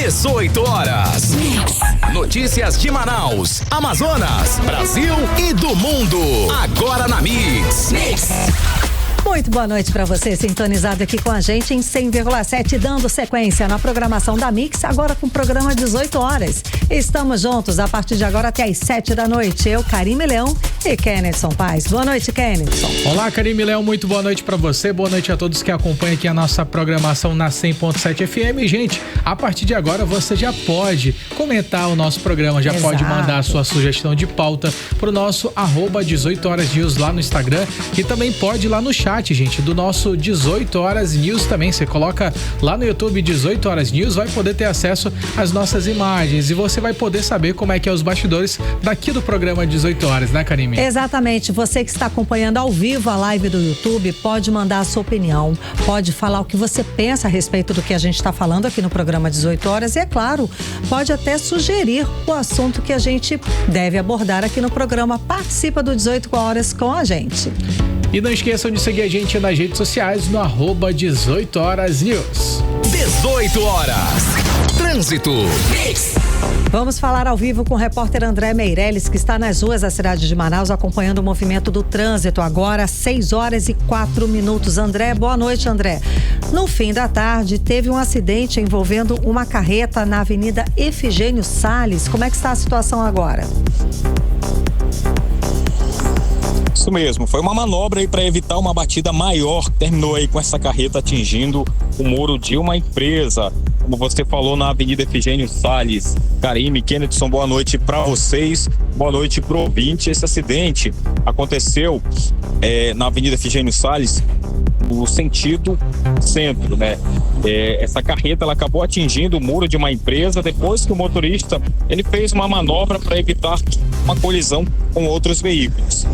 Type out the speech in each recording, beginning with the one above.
18 horas. Notícias de Manaus, Amazonas, Brasil e do mundo. Agora na Mix. Muito boa noite para você, sintonizado aqui com a gente em 100,7, dando sequência na programação da Mix, agora com o programa 18 horas. Estamos juntos a partir de agora até às 7 da noite. Eu, Karime Leão e Kennedson Paz. Boa noite, Kennedson. Olá, Karime Leão, muito boa noite para você. Boa noite a todos que acompanham aqui a nossa programação na 100.7 FM. Gente, a partir de agora você já pode comentar o nosso programa, já pode mandar a sua sugestão de pauta pro nosso @18horasnews lá no Instagram e também pode ir lá no chat, gente, do nosso 18 Horas News também. Você coloca lá no YouTube 18 Horas News, vai poder ter acesso às nossas imagens e você vai poder saber como é que é os bastidores daqui do programa 18 Horas, né, Karime? Exatamente. Você que está acompanhando ao vivo a live do YouTube, pode mandar a sua opinião, pode falar o que você pensa a respeito do que a gente está falando aqui no programa 18 Horas e, é claro, pode até sugerir o assunto que a gente deve abordar aqui no programa. Participa do 18 Horas com a gente. E não esqueçam de seguir a gente nas redes sociais no @18 Horas News. 18 horas. Trânsito. Vamos falar ao vivo com o repórter André Meirelles, que está nas ruas da cidade de Manaus acompanhando o movimento do trânsito. Agora 6h04. André, boa noite, André. No fim da tarde, teve um acidente envolvendo uma carreta na Avenida Efigênio Salles. Como é que está a situação agora? Isso mesmo, foi uma manobra aí para evitar uma batida maior, terminou aí com essa carreta atingindo o muro de uma empresa, como você falou, na Avenida Efigênio Salles. Karime, Kennedson, boa noite para vocês, boa noite pro ouvinte. Esse acidente aconteceu na Avenida Efigênio Salles, no sentido centro, né? Essa carreta ela acabou atingindo o muro de uma empresa depois que o motorista ele fez uma manobra para evitar uma colisão com outros veículos.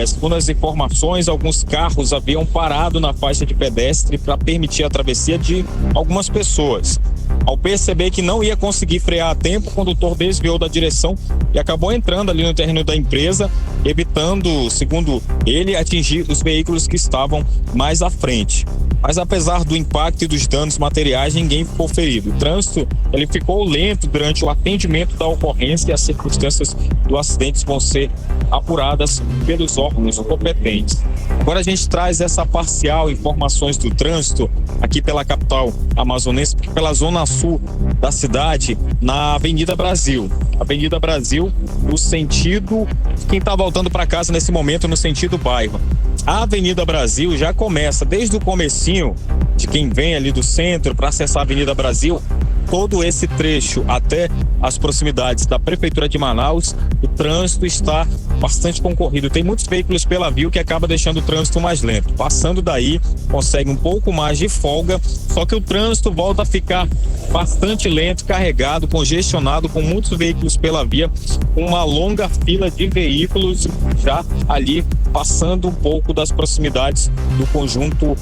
Segundo as informações, alguns carros haviam parado na faixa de pedestre para permitir a travessia de algumas pessoas. Ao perceber que não ia conseguir frear a tempo, o condutor desviou da direção e acabou entrando ali no terreno da empresa, evitando, segundo ele, atingir os veículos que estavam mais à frente. Mas apesar do impacto e dos danos materiais, ninguém ficou ferido. O trânsito ele ficou lento durante o atendimento da ocorrência e as circunstâncias do acidente vão ser apuradas pelos órgãos competentes. Agora a gente traz essa parcial informações do trânsito aqui pela capital amazonense, pela zona sul da cidade, na Avenida Brasil. Avenida Brasil, no sentido, quem está voltando para casa nesse momento, no sentido bairro. A Avenida Brasil já começa desde o comecinho de quem vem ali do centro para acessar a Avenida Brasil, todo esse trecho até as proximidades da Prefeitura de Manaus, o trânsito está bastante concorrido. Tem muitos veículos pela via, o que acaba deixando o trânsito mais lento. Passando daí, consegue um pouco mais de folga, só que o trânsito volta a ficar bastante lento, carregado, congestionado, com muitos veículos pela via, uma longa fila de veículos já ali passando um pouco das proximidades do conjunto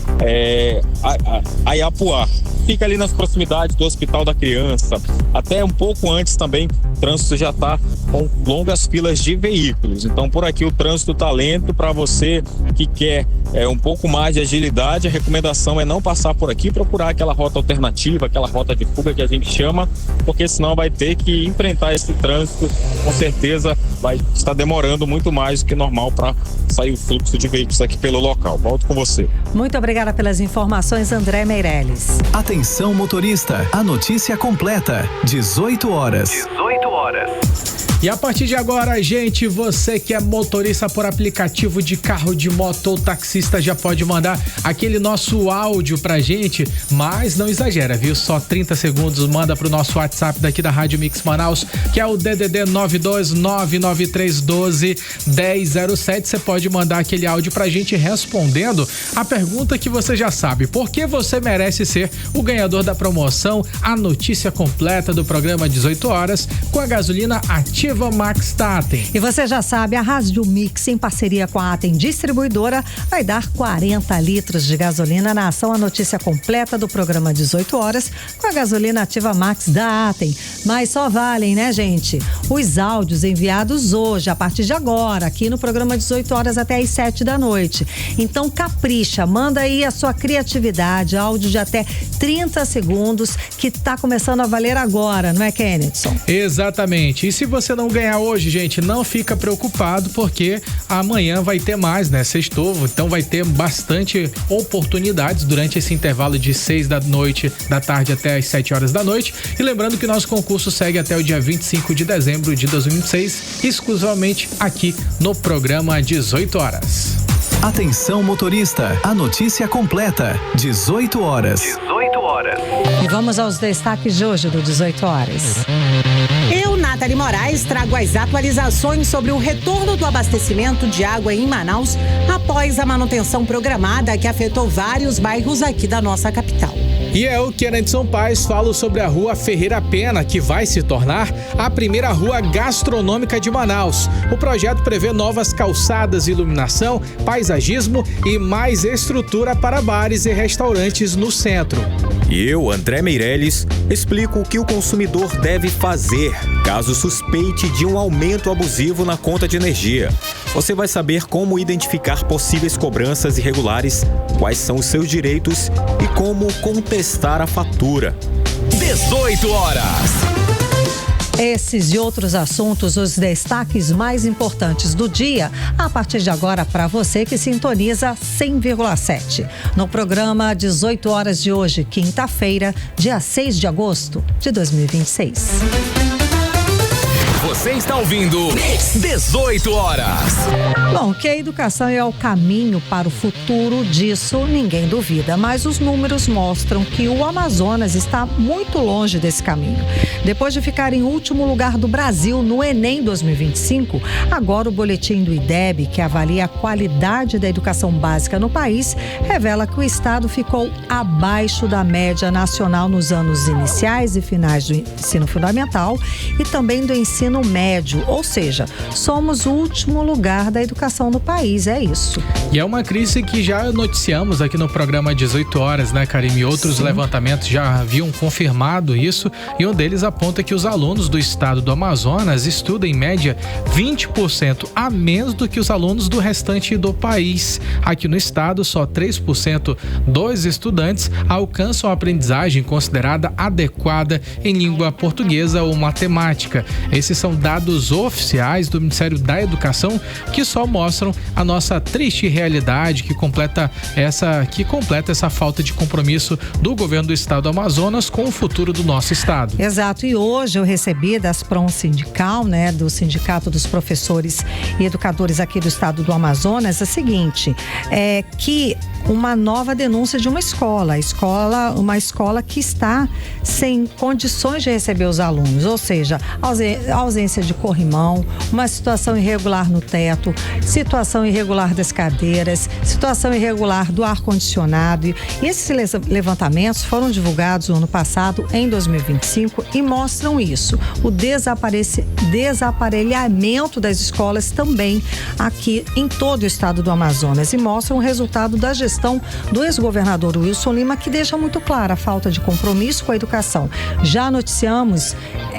Ayapuá. Fica ali nas proximidades do Hospital da Criança, até um pouco antes também, o trânsito já está com longas filas de veículos. Então por aqui o trânsito está lento. Para você que quer um pouco mais de agilidade, a recomendação é não passar por aqui, procurar aquela rota alternativa, aquela rota de fuga que a gente chama, porque senão vai ter que enfrentar esse trânsito, com certeza vai estar demorando muito mais do que normal para sair o fluxo de veículos aqui pelo local. Volto com você. Muito obrigada pelas informações, André Meirelles. Atenção, motorista, a notícia completa, 18 horas. 18 horas. E a partir de agora, gente, você que é motorista por aplicativo de carro, de moto ou taxista, já pode mandar aquele nosso áudio pra gente, mas não exagera, viu? Só 30 segundos, manda pro nosso WhatsApp daqui da Rádio Mix Manaus, que é o DDD 92993121007. Você pode mandar aquele áudio pra gente respondendo a pergunta que você já sabe: por que você merece ser o ganhador da promoção, a notícia completa do programa 18 horas, com a gasolina Ativa Ativa Max da Atem. E você já sabe, a Rádio Mix, em parceria com a Atem Distribuidora, vai dar 40 litros de gasolina na ação. A notícia completa do programa 18 horas com a gasolina Ativa Max da Atem. Mas só valem, né, gente? Os áudios enviados hoje, a partir de agora, aqui no programa 18 horas até às 7 da noite. Então, capricha, manda aí a sua criatividade, áudio de até 30 segundos, que tá começando a valer agora, não é, Kennethson? Exatamente. E se você não ganhar hoje, gente, não fica preocupado, porque amanhã vai ter mais, né? Sextou, então vai ter bastante oportunidades durante esse intervalo de 6 da tarde até as 7 horas da noite. E lembrando que nosso concurso segue até o dia 25 de dezembro de 2026, exclusivamente aqui no programa 18 horas. Atenção motorista, a notícia completa, 18 horas. 18 horas. E vamos aos destaques de hoje do 18 horas. Eu, Nathalie Moraes, trago as atualizações sobre o retorno do abastecimento de água em Manaus após a manutenção programada que afetou vários bairros aqui da nossa capital. E eu, Kennethson Paes, falo sobre a Rua Ferreira Pena, que vai se tornar a primeira rua gastronômica de Manaus. O projeto prevê novas calçadas, iluminação, paisagismo e mais estrutura para bares e restaurantes no centro. E eu, André Meirelles, explico o que o consumidor deve fazer caso suspeite de um aumento abusivo na conta de energia. Você vai saber como identificar possíveis cobranças irregulares, quais são os seus direitos e como contestar a fatura. 18 horas. Esses e outros assuntos, os destaques mais importantes do dia, a partir de agora para você que sintoniza 100,7. No programa 18 horas de hoje, quinta-feira, dia 6 de agosto de 2026. Você está ouvindo 18 horas. Bom, que a educação é o caminho para o futuro, disso ninguém duvida, mas os números mostram que o Amazonas está muito longe desse caminho. Depois de ficar em último lugar do Brasil no Enem 2025, agora o boletim do IDEB, que avalia a qualidade da educação básica no país, revela que o estado ficou abaixo da média nacional nos anos iniciais e finais do ensino fundamental e também do ensino médio, ou seja, somos o último lugar da educação no país, é isso. E é uma crise que já noticiamos aqui no programa 18 horas, né, Karime? Outros levantamentos já haviam confirmado isso, e um deles aponta que os alunos do estado do Amazonas estudam em média 20% a menos do que os alunos do restante do país. Aqui no estado, só 3% dos estudantes alcançam a aprendizagem considerada adequada em língua portuguesa ou matemática. Esses são dados oficiais do Ministério da Educação que só mostram a nossa triste realidade que completa essa falta de compromisso do governo do estado do Amazonas com o futuro do nosso estado. Exato, e hoje eu recebi da Asprom Sindical, né, do Sindicato dos Professores e Educadores aqui do estado do Amazonas, a seguinte, que uma nova denúncia de uma escola que está sem condições de receber os alunos, ou seja, ausência de corrimão, uma situação irregular no teto, situação irregular das cadeiras, situação irregular do ar-condicionado. E esses levantamentos foram divulgados no ano passado, em 2025, e mostram isso, o desaparelhamento das escolas também aqui em todo o estado do Amazonas, e mostram o resultado da gestão do ex-governador Wilson Lima, que deixa muito clara a falta de compromisso com a educação. Já noticiamos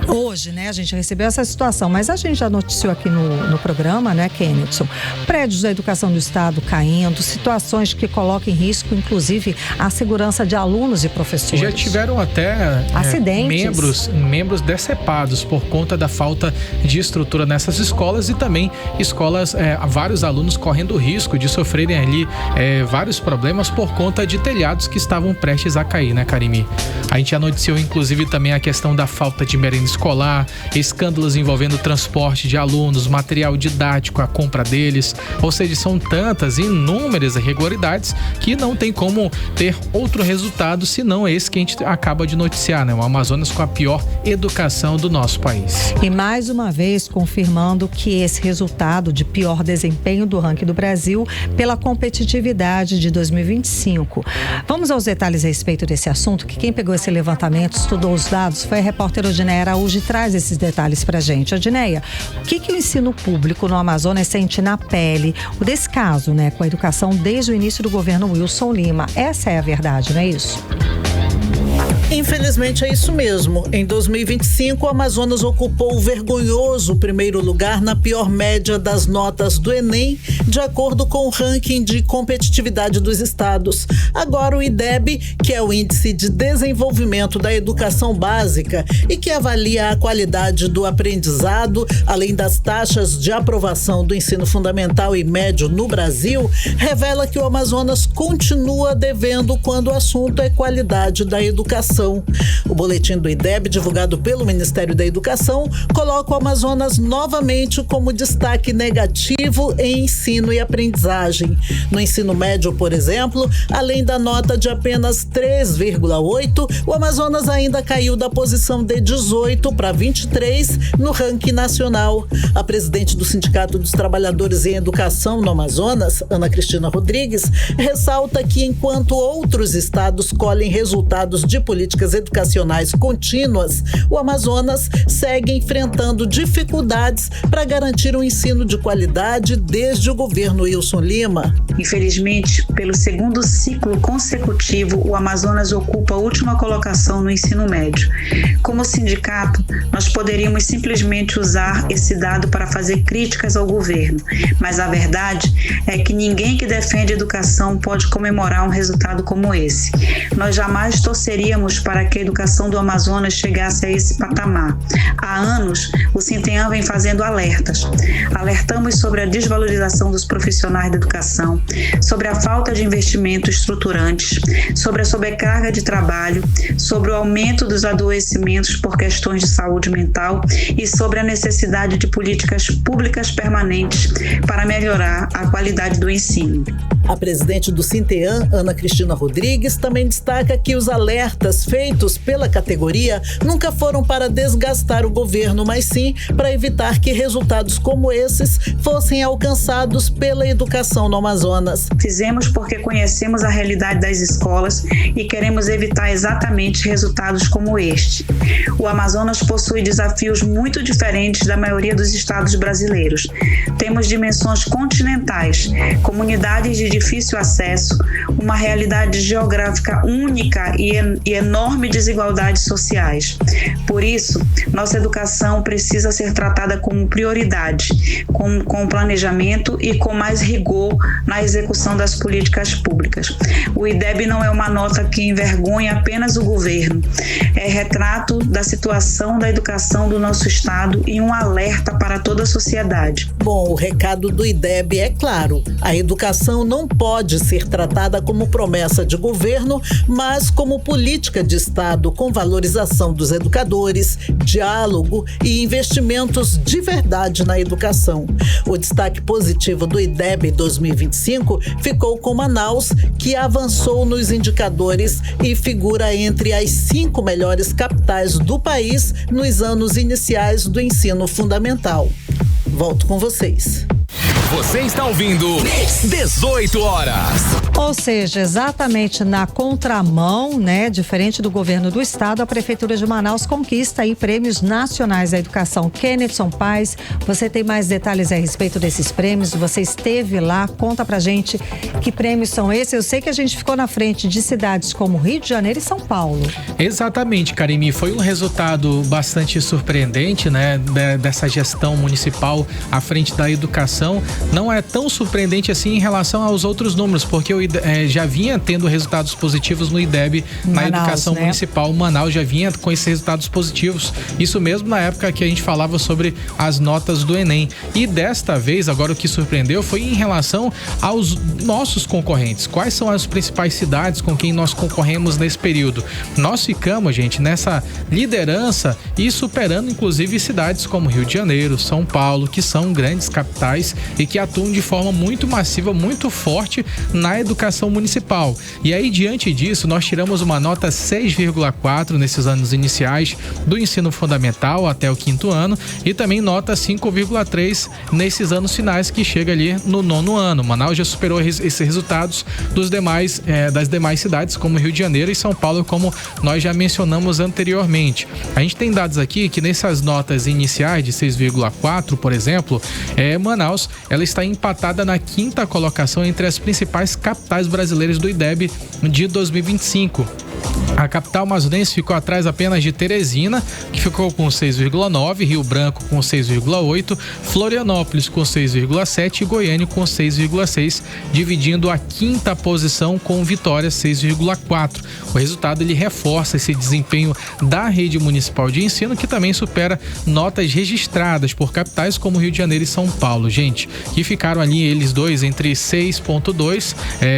hoje, né, a gente recebeu essa situação, mas a gente já noticiou aqui no programa, né, Kennethson, prédios da educação do estado caindo, situações que colocam em risco, inclusive, a segurança de alunos e professores. Já tiveram até acidentes, membros decepados por conta da falta de estrutura nessas escolas, e também escolas, vários alunos correndo o risco de sofrerem ali vários problemas por conta de telhados que estavam prestes a cair, né, Karime? A gente já noticiou, inclusive, também a questão da falta de merenda escolar, escândalos envolvendo o transporte de alunos, material didático, a compra deles, ou seja, são tantas, inúmeras irregularidades que não tem como ter outro resultado senão esse que a gente acaba de noticiar, né? O Amazonas com a pior educação do nosso país. E mais uma vez confirmando que esse resultado de pior desempenho do ranking do Brasil pela competitividade de 2025. Vamos aos detalhes a respeito desse assunto, que quem pegou esse levantamento, estudou os dados, foi a repórter Odineia Araújo e traz esses detalhes pra gente. Odineia, o que o ensino público no Amazonas sente na pele? O descaso, né, com a educação desde o início do governo Wilson Lima. Essa é a verdade, não é isso? Infelizmente é isso mesmo. Em 2025, o Amazonas ocupou o vergonhoso primeiro lugar na pior média das notas do Enem, de acordo com o ranking de competitividade dos estados. Agora o IDEB, que é o Índice de Desenvolvimento da Educação Básica e que avalia a qualidade do aprendizado, além das taxas de aprovação do ensino fundamental e médio no Brasil, revela que o Amazonas continua devendo quando o assunto é qualidade da educação. O boletim do IDEB, divulgado pelo Ministério da Educação, coloca o Amazonas novamente como destaque negativo em ensino e aprendizagem. No ensino médio, por exemplo, além da nota de apenas 3,8, o Amazonas ainda caiu da posição de 18 para 23 no ranking nacional. A presidente do Sindicato dos Trabalhadores em Educação no Amazonas, Ana Cristina Rodrigues, ressalta que enquanto outros estados colhem resultados de políticas educacionais contínuas, o Amazonas segue enfrentando dificuldades para garantir um ensino de qualidade desde o governo Wilson Lima. Infelizmente, pelo segundo ciclo consecutivo, o Amazonas ocupa a última colocação no ensino médio. Como sindicato, nós poderíamos simplesmente usar esse dado para fazer críticas ao governo, mas a verdade é que ninguém que defende educação pode comemorar um resultado como esse. Nós jamais torceríamos para que a educação do Amazonas chegasse a esse patamar. Há anos, o Sinteam vem fazendo alertas. Alertamos sobre a desvalorização dos profissionais da educação, sobre a falta de investimentos estruturantes, sobre a sobrecarga de trabalho, sobre o aumento dos adoecimentos por questões de saúde mental e sobre a necessidade de políticas públicas permanentes para melhorar a qualidade do ensino. A presidente do Sinteam, Ana Cristina Rodrigues, também destaca que os alertas feitos pela categoria nunca foram para desgastar o governo, mas sim para evitar que resultados como esses fossem alcançados pela educação no Amazonas. Fizemos porque conhecemos a realidade das escolas e queremos evitar exatamente resultados como este. O Amazonas possui desafios muito diferentes da maioria dos estados brasileiros. Temos dimensões continentais, comunidades de difícil acesso, uma realidade geográfica única e enorme desigualdades sociais. Por isso, nossa educação precisa ser tratada como prioridade, com planejamento e com mais rigor na execução das políticas públicas. O IDEB não é uma nota que envergonha apenas o governo, é retrato da situação da educação do nosso estado e um alerta para toda a sociedade. Bom, o recado do IDEB é claro: a educação não pode ser tratada como promessa de governo, mas como política de Estado com valorização dos educadores, diálogo e investimentos de verdade na educação. O destaque positivo do IDEB 2025 ficou com Manaus, que avançou nos indicadores e figura entre as 5 melhores capitais do país nos anos iniciais do ensino fundamental. Volto com vocês. Você está ouvindo 18 horas. Ou seja, exatamente na contramão, né? Diferente do governo do estado, a Prefeitura de Manaus conquista aí prêmios nacionais da educação. Kennethson Paz, você tem mais detalhes a respeito desses prêmios? Você esteve lá, conta pra gente que prêmios são esses. Eu sei que a gente ficou na frente de cidades como Rio de Janeiro e São Paulo. Exatamente, Karimi. Foi um resultado bastante surpreendente, né? Dessa gestão municipal à frente da educação. Não é tão surpreendente assim em relação aos outros números, porque o já vinha tendo resultados positivos no IDEB, na educação municipal. Manaus já vinha com esses resultados positivos. Isso mesmo na época que a gente falava sobre as notas do Enem. E desta vez, agora o que surpreendeu foi em relação aos nossos concorrentes. Quais são as principais cidades com quem nós concorremos nesse período? Nós ficamos, gente, nessa liderança e superando inclusive cidades como Rio de Janeiro, São Paulo, que são grandes capitais e que atuam de forma muito massiva, muito forte na educação municipal. E aí, diante disso, nós tiramos uma nota 6,4 nesses anos iniciais do ensino fundamental até o 5º ano e também nota 5,3 nesses anos finais, que chega ali no 9º ano. Manaus já superou esses resultados das demais cidades, como Rio de Janeiro e São Paulo, como nós já mencionamos anteriormente. A gente tem dados aqui que nessas notas iniciais de 6,4, por exemplo, Manaus, ela está empatada na 5ª colocação entre as principais capitais brasileiras do IDEB de 2025. A capital amazonense ficou atrás apenas de Teresina, que ficou com 6,9, Rio Branco com 6,8, Florianópolis com 6,7 e Goiânia com 6,6, dividindo a 5ª posição com Vitória 6,4. O resultado ele reforça esse desempenho da rede municipal de ensino, que também supera notas registradas por capitais como Rio de Janeiro e São Paulo, gente, que ficaram ali eles dois entre 6,2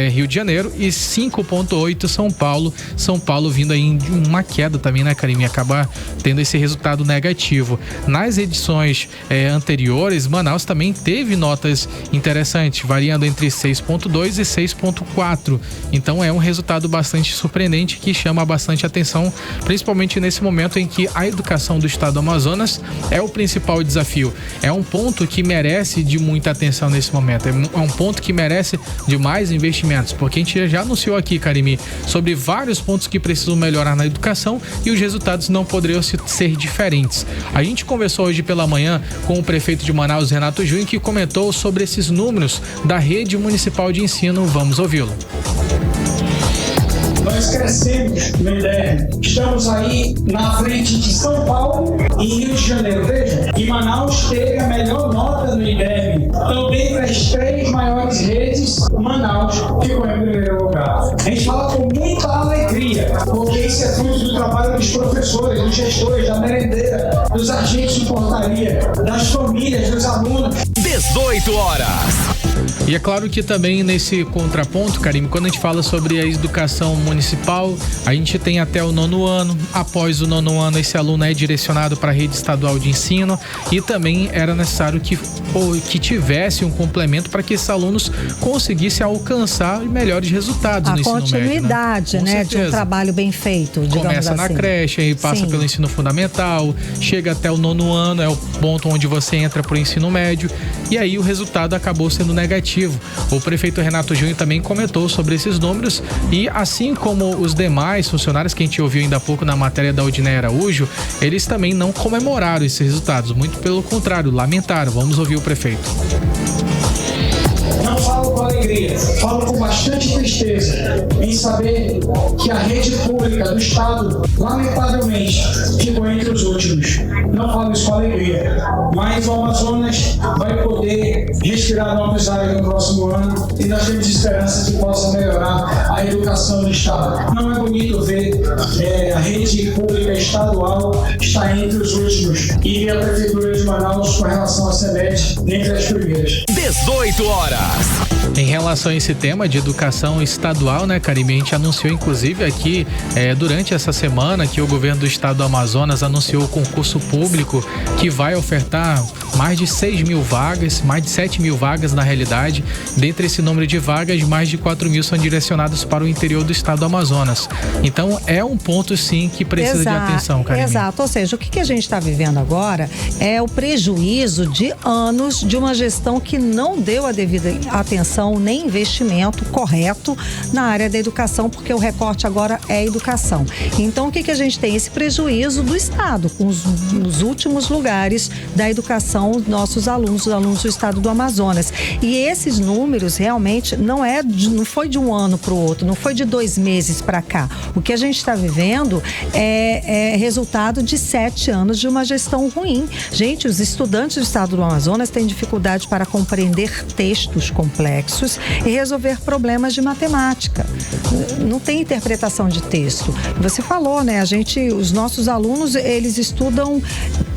Rio de Janeiro e 5,8 São Paulo. São Paulo vindo aí em uma queda também, né, Karime? Acabar tendo esse resultado negativo. Nas edições anteriores, Manaus também teve notas interessantes, variando entre 6,2 e 6,4. Então é um resultado bastante surpreendente que chama bastante atenção, principalmente nesse momento em que a educação do estado do Amazonas é o principal desafio. É um ponto que merece de muita atenção nesse momento. É um ponto que merece de mais investimentos, porque a gente já anunciou aqui, Karime, sobre vários pontos que precisam melhorar na educação e os resultados não poderiam ser diferentes. A gente conversou hoje pela manhã com o prefeito de Manaus, Renato Junho, que comentou sobre esses números da rede municipal de ensino. Vamos ouvi-lo. Nós crescemos no IDEB. Estamos aí na frente de São Paulo e Rio de Janeiro. Veja, e Manaus teve a melhor nota no IDEB. Então, dentre as 3 maiores redes, Manaus ficou em primeiro lugar. A gente fala com muita alegria, porque isso é fruto do trabalho dos professores, dos gestores, da merendeira, dos agentes de portaria, das famílias, dos alunos. 18 horas. E é claro que também nesse contraponto, Karime, quando a gente fala sobre a educação municipal, a gente tem até o 9º ano. Após o 9º ano, esse aluno é direcionado para a rede estadual de ensino e também era necessário que tivesse um complemento para que esses alunos conseguissem alcançar melhores resultados no ensino médio. A continuidade, né, de um trabalho bem feito, digamos Começa assim. Na creche, aí passa pelo ensino fundamental, chega até o 9º ano, é o ponto onde você entra para o ensino médio, e aí o resultado acabou sendo negativo. O prefeito Renato Junho também comentou sobre esses números e, assim como os demais funcionários que a gente ouviu ainda há pouco na matéria da Odineia Araújo, eles também não comemoraram esses resultados, muito pelo contrário, lamentaram. Vamos ouvir o prefeito. Não falo com alegria, falo com bastante tristeza em saber que a rede pública do estado, lamentavelmente, ficou entre os últimos. Não falo isso com alegria, mas o Amazonas vai poder respirar novos ares no próximo ano e nós temos esperança que possa melhorar a educação do estado. Não é bonito ver a rede pública estadual estar entre os últimos e a prefeitura de Manaus, com relação à SEMED, entre as primeiras. 18 horas. Em relação a esse tema de educação estadual, né, Karime, a gente anunciou inclusive aqui durante essa semana que o governo do estado do Amazonas anunciou o concurso público que vai ofertar mais de 6 mil vagas, mais de 7 mil vagas na realidade. Dentre esse número de vagas, mais de 4 mil são direcionadas para o interior do estado do Amazonas. Então é um ponto sim que precisa de atenção, Karime. Exato, ou seja, o que a gente está vivendo agora é o prejuízo de anos de uma gestão que não deu a devida atenção nem investimento correto na área da educação, porque o recorte agora é educação. Então o que a gente tem? Esse prejuízo do estado, com os últimos lugares da educação, nossos alunos, os alunos do estado do Amazonas. E esses números realmente não foi de um ano para o outro, não foi de 2 meses para cá. O que a gente está vivendo é resultado de 7 anos de uma gestão ruim. Gente, os estudantes do estado do Amazonas têm dificuldade para compreender textos complexos, fixos e resolver problemas de matemática. Não tem interpretação de texto. Você falou, né? Os nossos alunos, eles estudam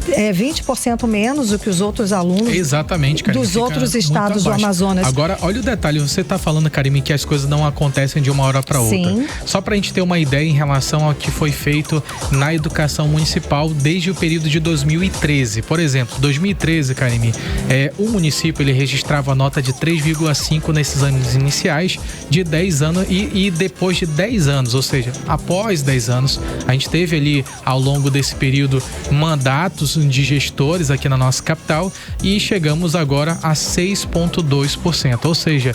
20% menos do que os outros alunos. Exatamente, Karime, dos outros estados do Amazonas. Agora, olha o detalhe, você está falando, Karime, que as coisas não acontecem de uma hora para outra. Sim. Só para a gente ter uma ideia em relação ao que foi feito na educação municipal desde o período de 2013. Por exemplo, 2013, Karime, o município ele registrava nota de 3,5 nesses anos iniciais de 10 anos e depois de 10 anos, ou seja, após 10 anos, a gente teve ali ao longo desse período mandatos de gestores aqui na nossa capital e chegamos agora a 6,2%, ou seja,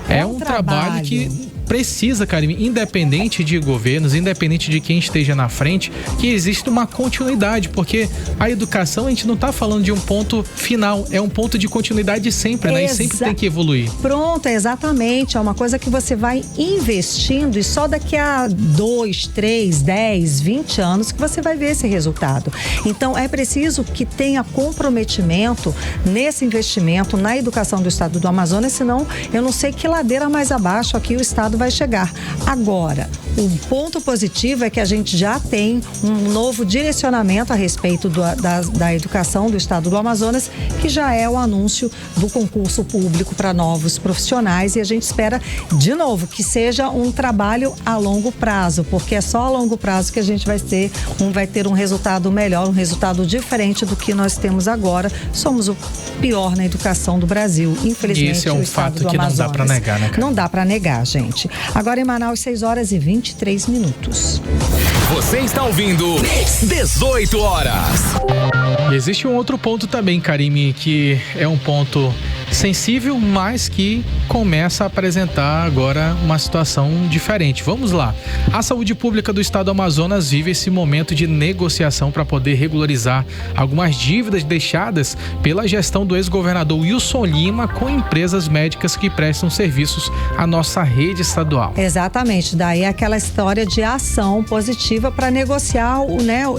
é um trabalho que precisa, Karime, independente de governos, independente de quem esteja na frente, que existe uma continuidade, porque a educação, a gente não está falando de um ponto final, é um ponto de continuidade sempre, né? E sempre tem que evoluir. Pronto, exatamente, é uma coisa que você vai investindo e só daqui a 2, 3, 10, 20 anos que você vai ver esse resultado. Então, é preciso que tenha comprometimento nesse investimento na educação do estado do Amazonas, senão eu não sei que ladeira mais abaixo aqui o estado vai chegar. Agora, o ponto positivo é que a gente já tem um novo direcionamento a respeito da educação do estado do Amazonas, que já é o anúncio do concurso público para novos profissionais, e a gente espera, de novo, que seja um trabalho a longo prazo, porque é só a longo prazo que a gente vai ter um resultado melhor, um resultado diferente do que nós temos agora. Somos o pior na educação do Brasil, infelizmente. Isso é um fato que não dá para negar, né, cara? Não dá para negar, gente. Agora em Manaus, 6h23. Você está ouvindo 18 horas. E existe um outro ponto também, Karime, que é um ponto sensível, mas que começa a apresentar agora uma situação diferente. Vamos lá. A saúde pública do estado do Amazonas vive esse momento de negociação para poder regularizar algumas dívidas deixadas pela gestão do ex-governador Wilson Lima com empresas médicas que prestam serviços à nossa rede estadual. Exatamente. Daí aquela história de ação positiva para negociar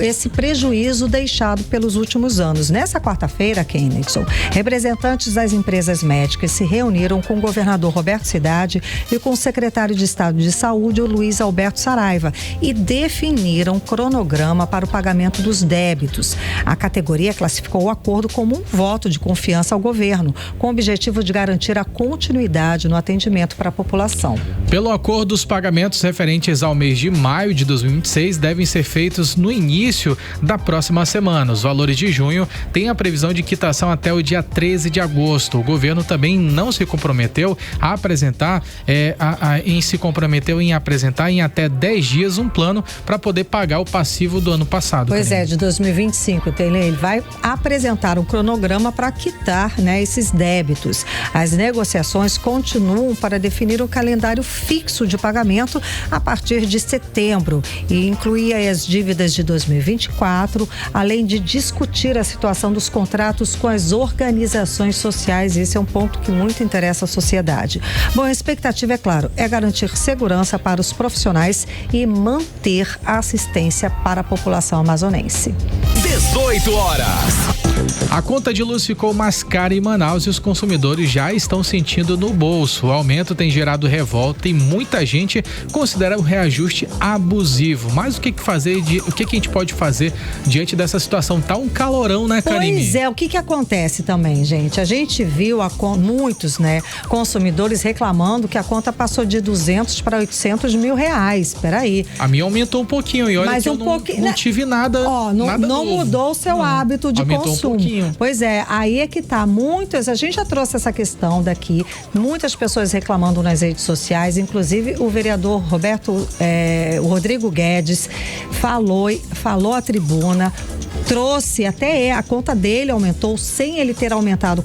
esse prejuízo deixado pelos últimos anos. Nessa quarta-feira, Kennedy, representantes das empresas médicas se reuniram com o governador Roberto Cidade e com o secretário de Estado de Saúde, o Luiz Alberto Saraiva, e definiram cronograma para o pagamento dos débitos. A categoria classificou o acordo como um voto de confiança ao governo, com o objetivo de garantir a continuidade no atendimento para a população. Pelo acordo, os pagamentos referentes ao mês de maio de 2026 devem ser feitos no início da próxima semana. Os valores de junho têm a previsão de quitação até o dia 13 de agosto. O governo também não se comprometeu a apresentar, em apresentar em até 10 dias um plano para poder pagar o passivo do ano passado. Pois de 2025, ele vai apresentar um cronograma para quitar, esses débitos. As negociações continuam para definir o calendário fixo de pagamento a partir de setembro e incluir as dívidas de 2024, além de discutir a situação dos contratos com as organizações sociais. Esse é um ponto que muito interessa a sociedade. Bom, a expectativa, é claro, é garantir segurança para os profissionais e manter a assistência para a população amazonense. 18 horas. A conta de luz ficou mais cara em Manaus e os consumidores já estão sentindo no bolso. O aumento tem gerado revolta e muita gente considera o reajuste abusivo. Mas o que fazer, o que a gente pode fazer diante dessa situação? Tá um calorão, né, Karime? Pois é, o que acontece também, gente? A gente viu muitos, consumidores reclamando que a conta passou de 200 para 800 mil reais. Peraí. A minha aumentou um pouquinho e olha, mas que eu não tive nada. Não mudou o seu hábito de consumo. Pois é, aí é que tá. A gente já trouxe essa questão daqui, muitas pessoas reclamando nas redes sociais, inclusive o vereador o Rodrigo Guedes falou à tribuna, trouxe até a conta dele aumentou sem ele ter aumentado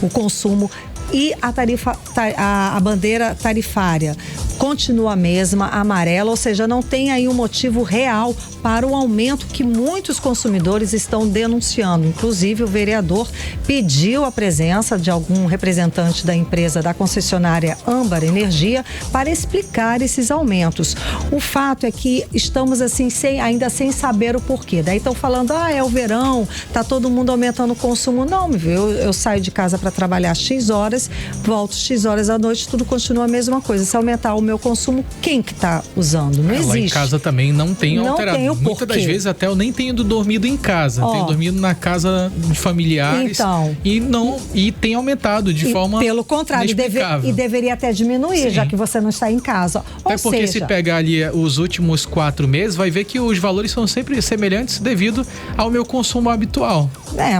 o consumo. E a bandeira tarifária continua a mesma, amarela, ou seja, não tem aí um motivo real para o aumento que muitos consumidores estão denunciando. Inclusive, o vereador pediu a presença de algum representante da empresa da concessionária Âmbar Energia para explicar esses aumentos. O fato é que estamos assim ainda sem saber o porquê. Daí estão falando, é o verão, tá todo mundo aumentando o consumo. Não, eu saio de casa para trabalhar X horas horas, volto X horas da noite, tudo continua a mesma coisa. Se aumentar o meu consumo, quem que tá usando? Não existe. Lá em casa também não tem alterado. Tem o porquê. Muitas das vezes até eu nem tenho dormido em casa. Tenho dormido na casa de familiares. Então. E tem aumentado de forma pelo contrário, inexplicável. Deveria até diminuir, Sim. já que você não está em casa. Até porque se pegar ali os últimos 4 meses, vai ver que os valores são sempre semelhantes devido ao meu consumo habitual.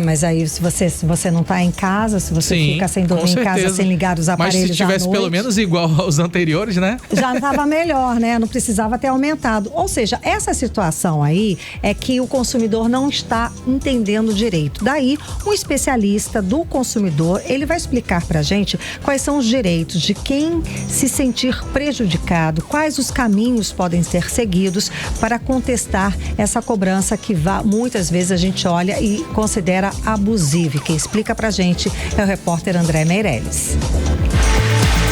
Mas aí se você não está em casa, se você fica sem dormir em casa, sem ligar os aparelhos à noite... Mas se tivesse pelo menos igual aos anteriores, né? Já estava melhor, né? Não precisava ter aumentado. Ou seja, essa situação aí é que o consumidor não está entendendo direito. Daí, um especialista do consumidor, ele vai explicar pra gente quais são os direitos de quem se sentir prejudicado, quais os caminhos podem ser seguidos para contestar essa cobrança que muitas vezes a gente olha e considera abusiva. Quem explica pra gente é o repórter André Meirelles.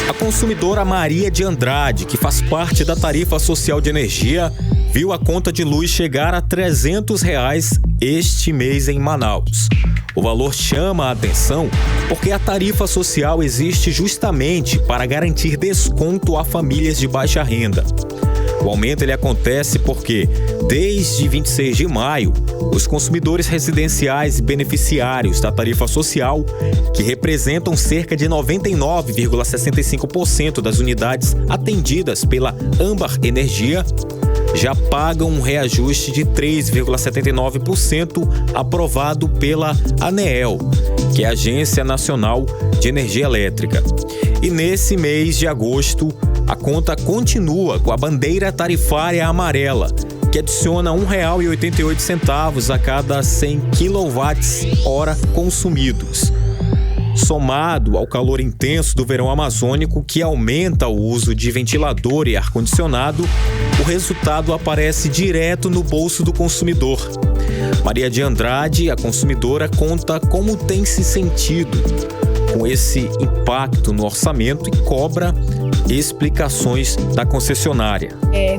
A consumidora Maria de Andrade, que faz parte da tarifa social de energia, viu a conta de luz chegar a R$300 este mês em Manaus. O valor chama a atenção porque a tarifa social existe justamente para garantir desconto a famílias de baixa renda. O aumento acontece porque, desde 26 de maio, os consumidores residenciais e beneficiários da tarifa social, que representam cerca de 99,65% das unidades atendidas pela Âmbar Energia, já pagam um reajuste de 3,79% aprovado pela ANEEL, que é a Agência Nacional de Energia Elétrica. E nesse mês de agosto, a conta continua com a bandeira tarifária amarela, que adiciona R$ 1,88 a cada 100 kWh consumidos. Somado ao calor intenso do verão amazônico, que aumenta o uso de ventilador e ar-condicionado, o resultado aparece direto no bolso do consumidor. Maria de Andrade, a consumidora, conta como tem se sentido com esse impacto no orçamento e cobra explicações da concessionária.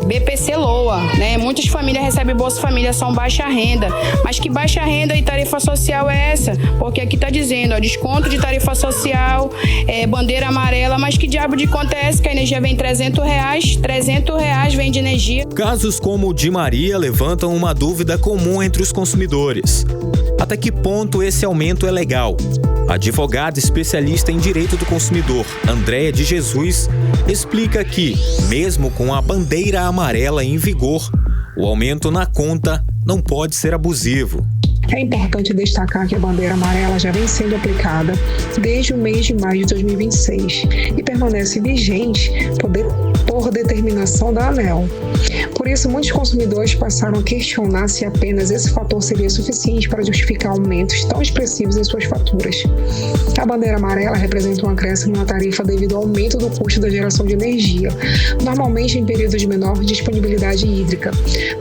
BPC LOA, né? Muitas famílias recebem Bolsa Família, são baixa renda. Mas que baixa renda e tarifa social é essa? Porque aqui está dizendo, desconto de tarifa social, bandeira amarela, mas que diabo de conta é essa? Que a energia vem R$300, R$300 vem de energia. Casos como o de Maria levantam uma dúvida comum entre os consumidores. Até que ponto esse aumento é legal? A advogada especialista em direito do consumidor, Andréia de Jesus, explica que, mesmo com a bandeira amarela em vigor, o aumento na conta não pode ser abusivo. É importante destacar que a bandeira amarela já vem sendo aplicada desde o mês de maio de 2026 e permanece vigente por determinação da ANEEL. Por isso, muitos consumidores passaram a questionar se apenas esse fator seria suficiente para justificar aumentos tão expressivos em suas faturas. A bandeira amarela representa um acréscimo na tarifa devido ao aumento do custo da geração de energia, normalmente em períodos de menor disponibilidade hídrica.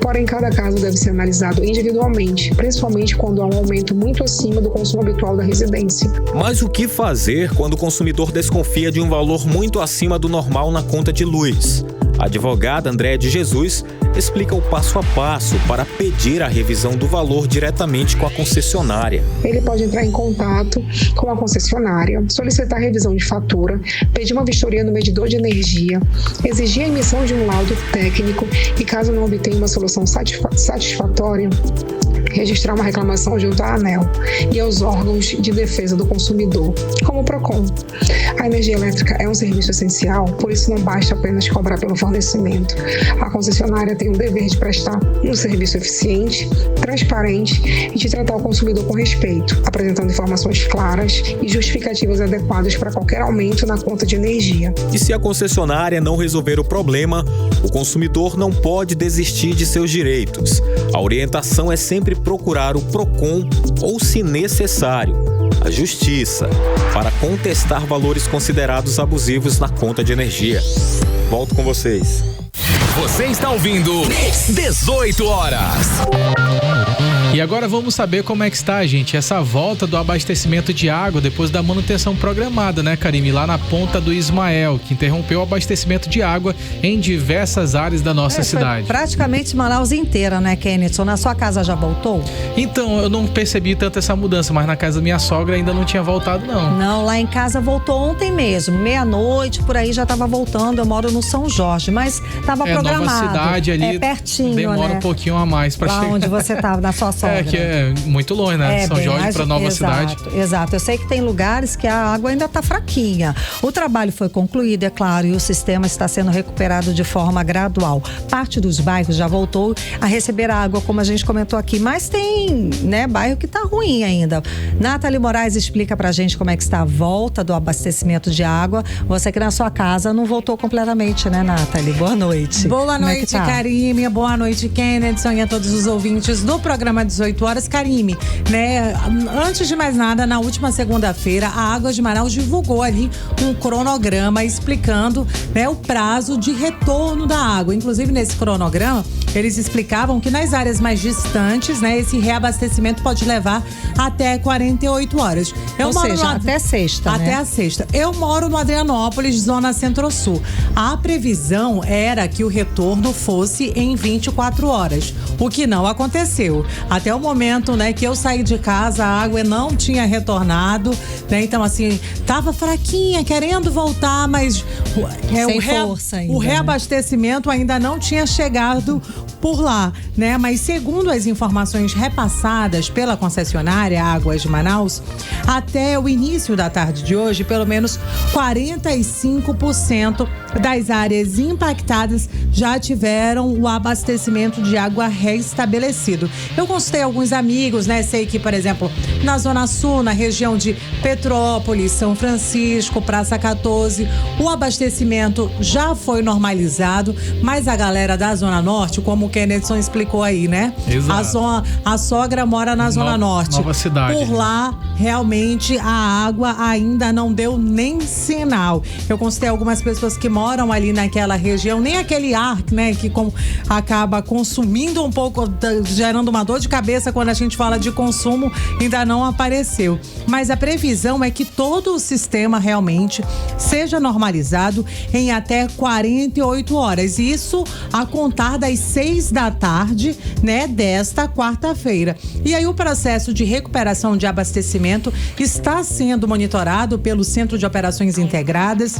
Porém, cada caso deve ser analisado individualmente, principalmente quando há um aumento muito acima do consumo habitual da residência. Mas o que fazer quando o consumidor desconfia de um valor muito acima do normal na conta de luz? A advogada Andréia de Jesus explica o passo a passo para pedir a revisão do valor diretamente com a concessionária. Ele pode entrar em contato com a concessionária, solicitar a revisão de fatura, pedir uma vistoria no medidor de energia, exigir a emissão de um laudo técnico e, caso não obtenha uma solução satisfatória, registrar uma reclamação junto à ANEEL e aos órgãos de defesa do consumidor, como o PROCON. A energia elétrica é um serviço essencial, por isso não basta apenas cobrar pelo fornecimento. A concessionária tem o dever de prestar um serviço eficiente, transparente e de tratar o consumidor com respeito, apresentando informações claras e justificativas adequadas para qualquer aumento na conta de energia. E se a concessionária não resolver o problema, o consumidor não pode desistir de seus direitos. A orientação é sempre procurar o PROCON ou, se necessário, a Justiça, para contestar valores considerados abusivos na conta de energia. Volto com vocês. Você está ouvindo 18 horas. E agora vamos saber como é que está, gente, essa volta do abastecimento de água depois da manutenção programada, né, Karime? Lá na Ponta do Ismael, que interrompeu o abastecimento de água em diversas áreas da nossa cidade. Praticamente Manaus inteira, né, Kenneth? Na sua casa já voltou? Então, eu não percebi tanto essa mudança, mas na casa da minha sogra ainda não tinha voltado, não. Não, lá em casa voltou ontem mesmo. Meia-noite, por aí já estava voltando. Eu moro no São Jorge, mas estava programado. Nova cidade ali. É pertinho, demora, né? Um pouquinho a mais para chegar. Lá onde você estava, na sua sogra. Que é muito longe, né? São Jorge para Nova Cidade. Exato. Eu sei que tem lugares que a água ainda está fraquinha. O trabalho foi concluído, é claro, e o sistema está sendo recuperado de forma gradual. Parte dos bairros já voltou a receber água, como a gente comentou aqui, mas tem, né, bairro que está ruim ainda. Nathalie Moraes explica pra gente como é que está a volta do abastecimento de água. Você que na sua casa não voltou completamente, né, Nathalie? Boa noite. Boa noite, Karime. Boa noite, Kenneth, e a todos os ouvintes do programa 18 horas. Karime, né, antes de mais nada, na última segunda-feira, a Águas de Manaus divulgou ali um cronograma explicando, né, o prazo de retorno da água. Inclusive, nesse cronograma, eles explicavam que nas áreas mais distantes, né, esse reabastecimento pode levar até 48 horas. Ou seja, até sexta, até a sexta. Eu moro no Adrianópolis, zona Centro-Sul. A previsão era que o retorno fosse em 24 horas, o que não aconteceu. Até o momento, né, que eu saí de casa, a água não tinha retornado, né? Então, assim, tava fraquinha, querendo voltar, mas sem força ainda, o reabastecimento ainda não tinha chegado por lá, né? Mas segundo as informações repassadas pela concessionária Águas de Manaus, até o início da tarde de hoje, pelo menos 45% das áreas impactadas já tiveram o abastecimento de água restabelecido. Eu consultei alguns amigos, né? Sei que, por exemplo, na Zona Sul, na região de Petrópolis, São Francisco, Praça 14, o abastecimento já foi normalizado, mas a galera da Zona Norte, como o Kennethson explicou aí, né? Exato. A sogra mora na Zona Norte. Nova Cidade. Por lá, realmente, a água ainda não deu nem sinal. Eu consultei algumas pessoas que moram ali naquela região, nem aquele ar, né, que acaba consumindo um pouco, gerando uma dor de cabeça quando a gente fala de consumo, ainda não apareceu. Mas a previsão é que todo o sistema realmente seja normalizado em até 48 horas. Isso a contar das 6 da tarde, né, desta quarta-feira. E aí o processo de recuperação de abastecimento está sendo monitorado pelo Centro de Operações Integradas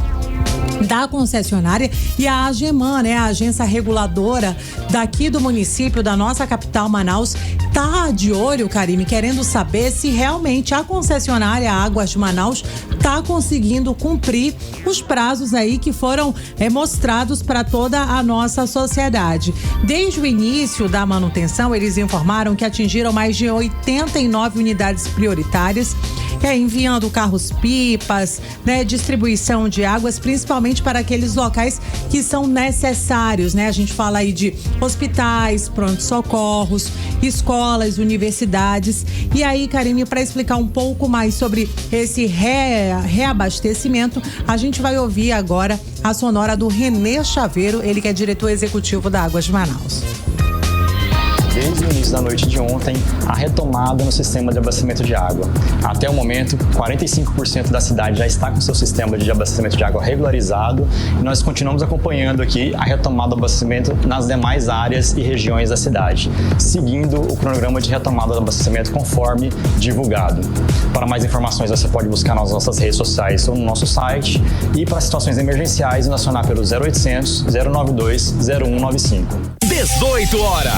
da concessionária e a AGEMAN, né, a agência reguladora daqui do município, da nossa capital Manaus, tá de olho, Karime, querendo saber se realmente a concessionária Águas de Manaus tá conseguindo cumprir os prazos aí que foram mostrados para toda a nossa sociedade. Desde o início da manutenção, eles informaram que atingiram mais de 89 unidades prioritárias, enviando carros-pipas, né, distribuição de águas, principalmente para aqueles locais que são necessários, né? A gente fala aí de hospitais, pronto-socorros, escolas, universidades. E aí, Karime, para explicar um pouco mais sobre esse reabastecimento, a gente vai ouvir agora a sonora do Renê Chaveiro, ele que é diretor executivo da Águas de Manaus. Desde o início da noite de ontem, a retomada no sistema de abastecimento de água. Até o momento, 45% da cidade já está com seu sistema de abastecimento de água regularizado e nós continuamos acompanhando aqui a retomada do abastecimento nas demais áreas e regiões da cidade, seguindo o cronograma de retomada do abastecimento conforme divulgado. Para mais informações, você pode buscar nas nossas redes sociais ou no nosso site e para situações emergenciais, nacional pelo 0800 092 0195. 18 horas.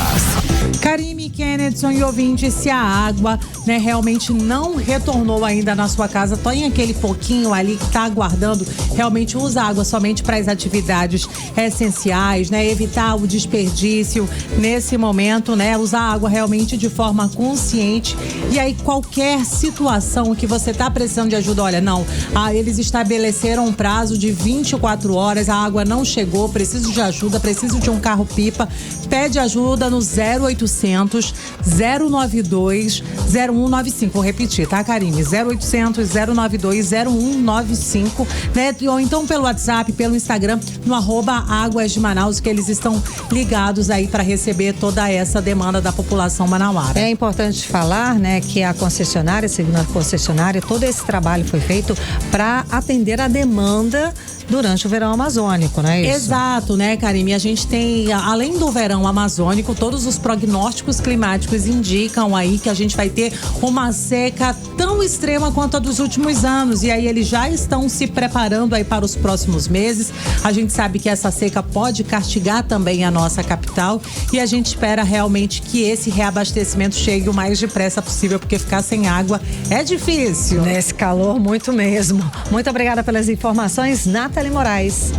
Karime, Kennethson e ouvintes, se a água, né, realmente não retornou ainda na sua casa, tem aquele pouquinho ali que está aguardando, realmente usa a água somente para as atividades essenciais, né, evitar o desperdício nesse momento, né, usar a água realmente de forma consciente. E aí qualquer situação que você está precisando de ajuda, olha, não, eles estabeleceram um prazo de 24 horas, a água não chegou, preciso de ajuda, preciso de um carro-pipa, pede ajuda no 0800 0800 092 0195. Vou repetir, tá, Karine? 0800 092 0195, né? Ou então pelo WhatsApp, pelo Instagram, no @Águas de Manaus, que eles estão ligados aí para receber toda essa demanda da população manauara. É importante falar, né, que a concessionária, segundo a concessionária, todo esse trabalho foi feito para atender a demanda durante o verão amazônico, não é isso? Exato, né, Karine? A gente tem, além do verão amazônico, todos os prognósticos climáticos indicam aí que a gente vai ter uma seca tão extrema quanto a dos últimos anos. E aí eles já estão se preparando aí para os próximos meses. A gente sabe que essa seca pode castigar também a nossa capital e a gente espera realmente que esse reabastecimento chegue o mais depressa possível, porque ficar sem água é difícil. Nesse calor, muito mesmo. Muito obrigada pelas informações, Nathalie Moraes.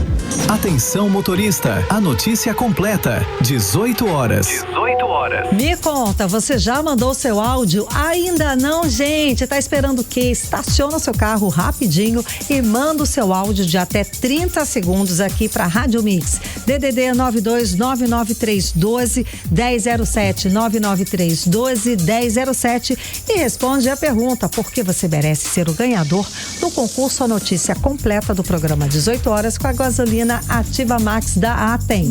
Atenção motorista, a notícia completa, 18 horas. 18 horas. Me conta, você já mandou seu áudio? Ainda não, gente? Tá esperando o quê? Estaciona seu carro rapidinho e manda o seu áudio de até 30 segundos aqui pra Rádio Mix. DDD 929913121007, 993121007 e responde a pergunta: por que você merece ser o ganhador do concurso A Notícia Completa do programa 18 horas com a gasolina Ativa Max da Atem.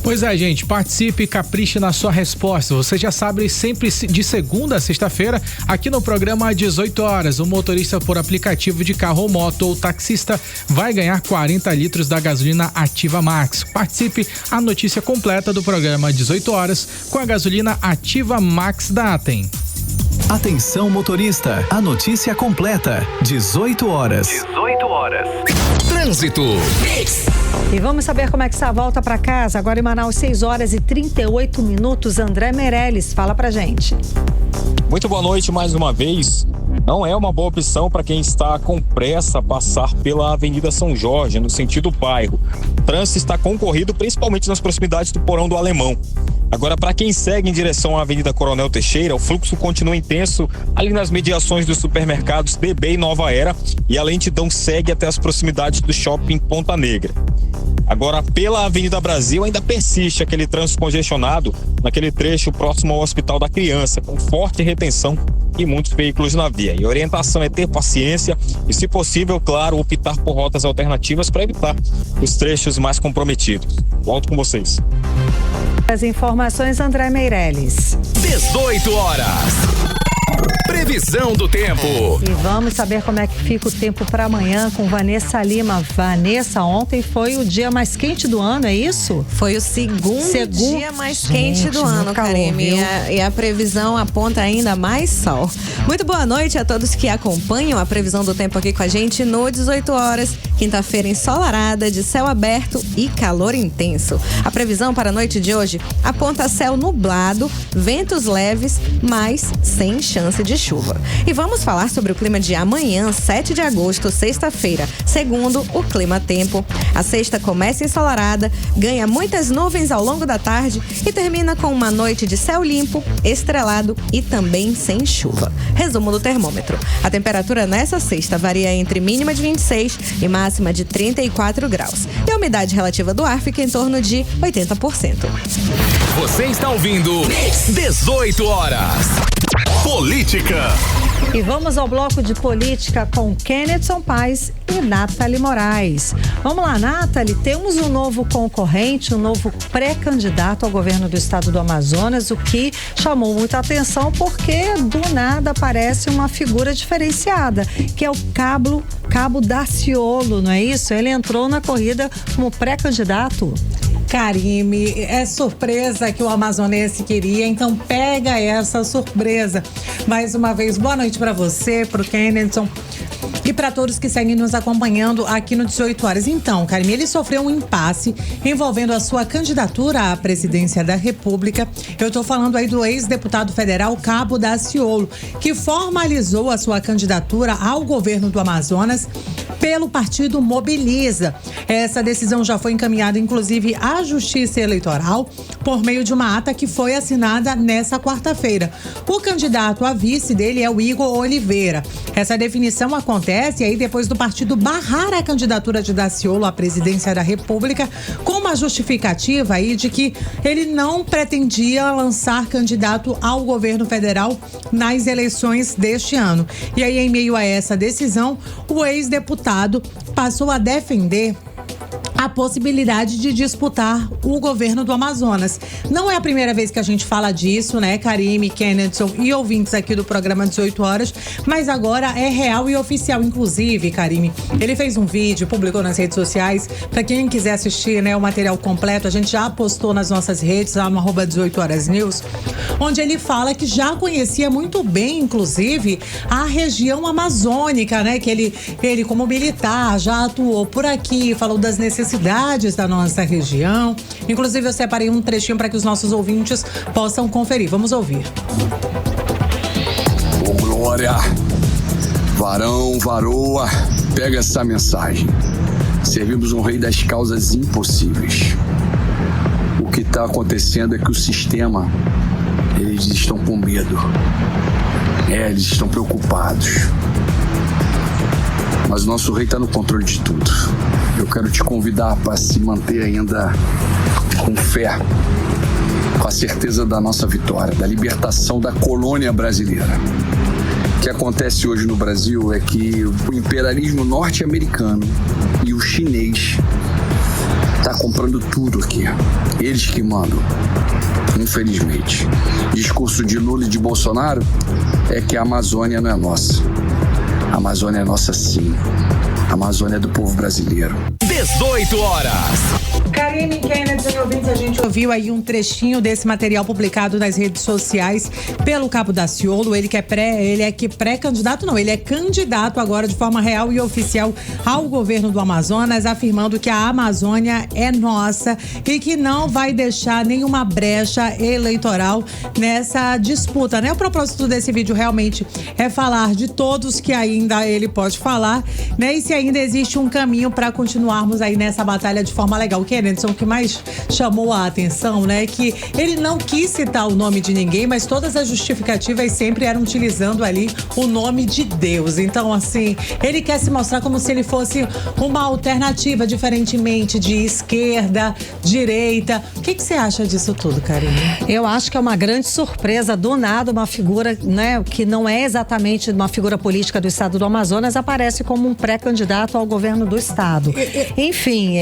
Pois é, gente, participe e capriche na sua resposta. Você já sabe, sempre de segunda a sexta-feira, aqui no programa 18 horas, o motorista por aplicativo de carro ou moto ou taxista vai ganhar 40 litros da gasolina Ativa Max. Participe, a notícia completa do programa 18 horas com a gasolina Ativa Max da Atem. Atenção motorista, a notícia completa, 18 horas. 18 horas. Trânsito. E vamos saber como é que está a volta para casa. Agora em Manaus, 6 horas e 38 minutos. André Meirelles, fala pra gente. Muito boa noite mais uma vez. Não é uma boa opção para quem está com pressa passar pela Avenida São Jorge, no sentido bairro. O trânsito está concorrido, principalmente nas proximidades do Porão do Alemão. Agora, para quem segue em direção à Avenida Coronel Teixeira, o fluxo continua intenso ali nas mediações dos supermercados DB e Nova Era, e a lentidão segue até as proximidades do shopping Ponta Negra. Agora, pela Avenida Brasil, ainda persiste aquele trânsito congestionado naquele trecho próximo ao Hospital da Criança, com forte retenção e muitos veículos na via. E a orientação é ter paciência e, se possível, claro, optar por rotas alternativas para evitar os trechos mais comprometidos. Volto com vocês. As informações, André Meirelles. 18 horas. Previsão do tempo. E vamos saber como é que fica o tempo para amanhã com Vanessa Lima. Vanessa, ontem foi o dia mais quente do ano, é isso? Foi o segundo dia mais quente do ano, Karime. E a previsão aponta ainda mais sol. Muito boa noite a todos que acompanham a previsão do tempo aqui com a gente no 18 horas. Quinta-feira ensolarada, de céu aberto e calor intenso. A previsão para a noite de hoje aponta céu nublado, ventos leves, mas sem chance de chuva. E vamos falar sobre o clima de amanhã, 7 de agosto, sexta-feira, segundo o Clima Tempo. A sexta começa ensolarada, ganha muitas nuvens ao longo da tarde e termina com uma noite de céu limpo, estrelado e também sem chuva. Resumo do termômetro. A temperatura nessa sexta varia entre mínima de 26 e máxima de 34 graus. E a umidade relativa do ar fica em torno de 80%. Você está ouvindo 18 horas. Política. E vamos ao bloco de política com Kennedson Paes e Nathalie Moraes. Vamos lá, Nathalie, temos um novo concorrente, um novo pré-candidato ao governo do estado do Amazonas, o que chamou muita atenção porque do nada aparece uma figura diferenciada, que é o Cabo Daciolo, não é isso? Ele entrou na corrida como pré-candidato. Karime, é surpresa que o amazonense queria, então pega essa surpresa. Mais uma vez, boa noite para você, pro Kennedson e para todos que seguem nos acompanhando aqui no 18 horas. Então, Karime, ele sofreu um impasse envolvendo a sua candidatura à presidência da República. Eu tô falando aí do ex-deputado federal Cabo Daciolo, que formalizou a sua candidatura ao governo do Amazonas pelo partido Mobiliza. Essa decisão já foi encaminhada, inclusive, à Justiça Eleitoral por meio de uma ata que foi assinada nessa quarta-feira. O candidato a vice dele é o Igor Oliveira. Essa definição acontece acontece aí depois do partido barrar a candidatura de Daciolo à presidência da República com uma justificativa aí de que ele não pretendia lançar candidato ao governo federal nas eleições deste ano. E aí, em meio a essa decisão, o ex-deputado passou a defender a possibilidade de disputar o governo do Amazonas. Não é a primeira vez que a gente fala disso, né, Karime, Kennedson e ouvintes aqui do programa 18 horas, mas agora é real e oficial. Inclusive, Karime, ele fez um vídeo, publicou nas redes sociais, para quem quiser assistir, né, o material completo, a gente já postou nas nossas redes, lá no @18horasnews, onde ele fala que já conhecia muito bem, inclusive, a região amazônica, né, que ele como militar já atuou por aqui, falou das necessidades da nossa região. Inclusive, eu separei um trechinho para que os nossos ouvintes possam conferir. Vamos ouvir. Ô Glória, varão, varoa, pega essa mensagem. Servimos um rei das causas impossíveis. O que está acontecendo é que o sistema, eles estão com medo. Eles estão preocupados. Mas o nosso rei está no controle de tudo. Eu quero te convidar para se manter ainda com fé, com a certeza da nossa vitória, da libertação da colônia brasileira. O que acontece hoje no Brasil é que o imperialismo norte-americano e o chinês tá comprando tudo aqui. Eles que mandam, infelizmente. O discurso de Lula e de Bolsonaro é que a Amazônia não é nossa. A Amazônia é nossa sim. A Amazônia é do povo brasileiro. 18 horas. Karime, Kennedy e ouvintes, a gente ouviu aí um trechinho desse material publicado nas redes sociais pelo Cabo Daciolo. Ele é candidato agora de forma real e oficial ao governo do Amazonas, afirmando que a Amazônia é nossa e que não vai deixar nenhuma brecha eleitoral nessa disputa, né? O propósito desse vídeo realmente é falar de todos que ainda ele pode falar, né? E se ainda existe um caminho para continuarmos aí nessa batalha de forma legal. Kennedy, o que mais chamou a atenção, né? Que ele não quis citar o nome de ninguém, mas todas as justificativas sempre eram utilizando ali o nome de Deus. Então, assim, ele quer se mostrar como se ele fosse uma alternativa, diferentemente de esquerda, direita. O que você acha disso tudo, Karine? Eu acho que é uma grande surpresa, do nada, uma figura, né, que não é exatamente uma figura política do estado do Amazonas, aparece como um pré-candidato ao governo do estado. Enfim,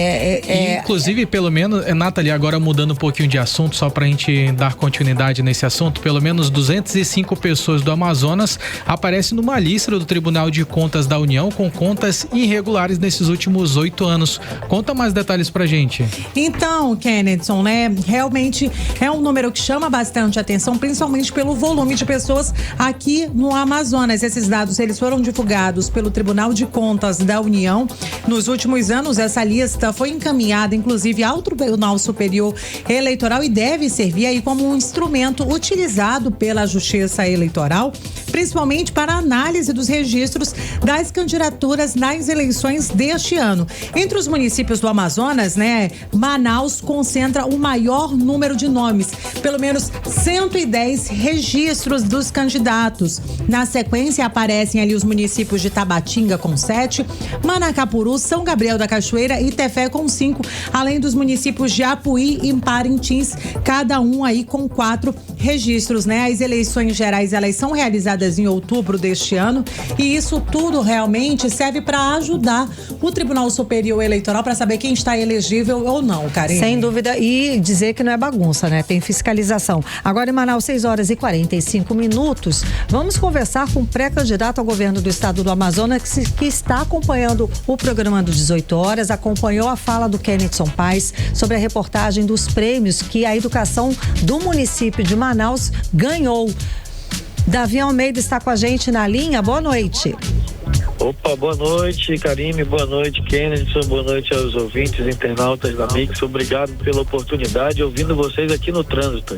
Inclusive, pelo menos, Nathalie, agora mudando um pouquinho de assunto, só pra gente dar continuidade nesse assunto, pelo menos 205 pessoas do Amazonas aparecem numa lista do Tribunal de Contas da União com contas irregulares nesses últimos 8 anos. Conta mais detalhes pra gente. Então, Kennedson, né, realmente é um número que chama bastante atenção, principalmente pelo volume de pessoas aqui no Amazonas. Esses dados, eles foram divulgados pelo Tribunal de Contas da União. Nos últimos anos, essa lista foi encaminhada, inclusive, ao Tribunal Superior Eleitoral e deve servir aí como um instrumento utilizado pela Justiça Eleitoral, principalmente para a análise dos registros das candidaturas nas eleições deste ano. Entre os municípios do Amazonas, né, Manaus concentra o maior número de nomes, pelo menos 110 registros dos candidatos. Na sequência, aparecem ali os municípios de Tabatinga com 7, Manacapuru, São Gabriel da Cachoeira e Tefé com 5, além dos municípios de Apuí e Parintins, cada um aí com 4 registros, né? As eleições gerais, elas são realizadas em outubro deste ano e isso tudo realmente serve para ajudar o Tribunal Superior Eleitoral para saber quem está elegível ou não, Karine. Sem dúvida, e dizer que não é bagunça, né? Tem fiscalização. Agora em Manaus, 6h45, vamos conversar com o pré-candidato ao governo do estado do Amazonas que está acompanhando o programa do 18 horas, acompanhou a fala do Kennedson Paes sobre a reportagem dos prêmios que a educação do município de Manaus ganhou. Davi Almeida está com a gente na linha. Boa noite. Opa, boa noite, Karime, boa noite, Kennedson, boa noite aos ouvintes, internautas da Mix. Obrigado pela oportunidade, ouvindo vocês aqui no trânsito.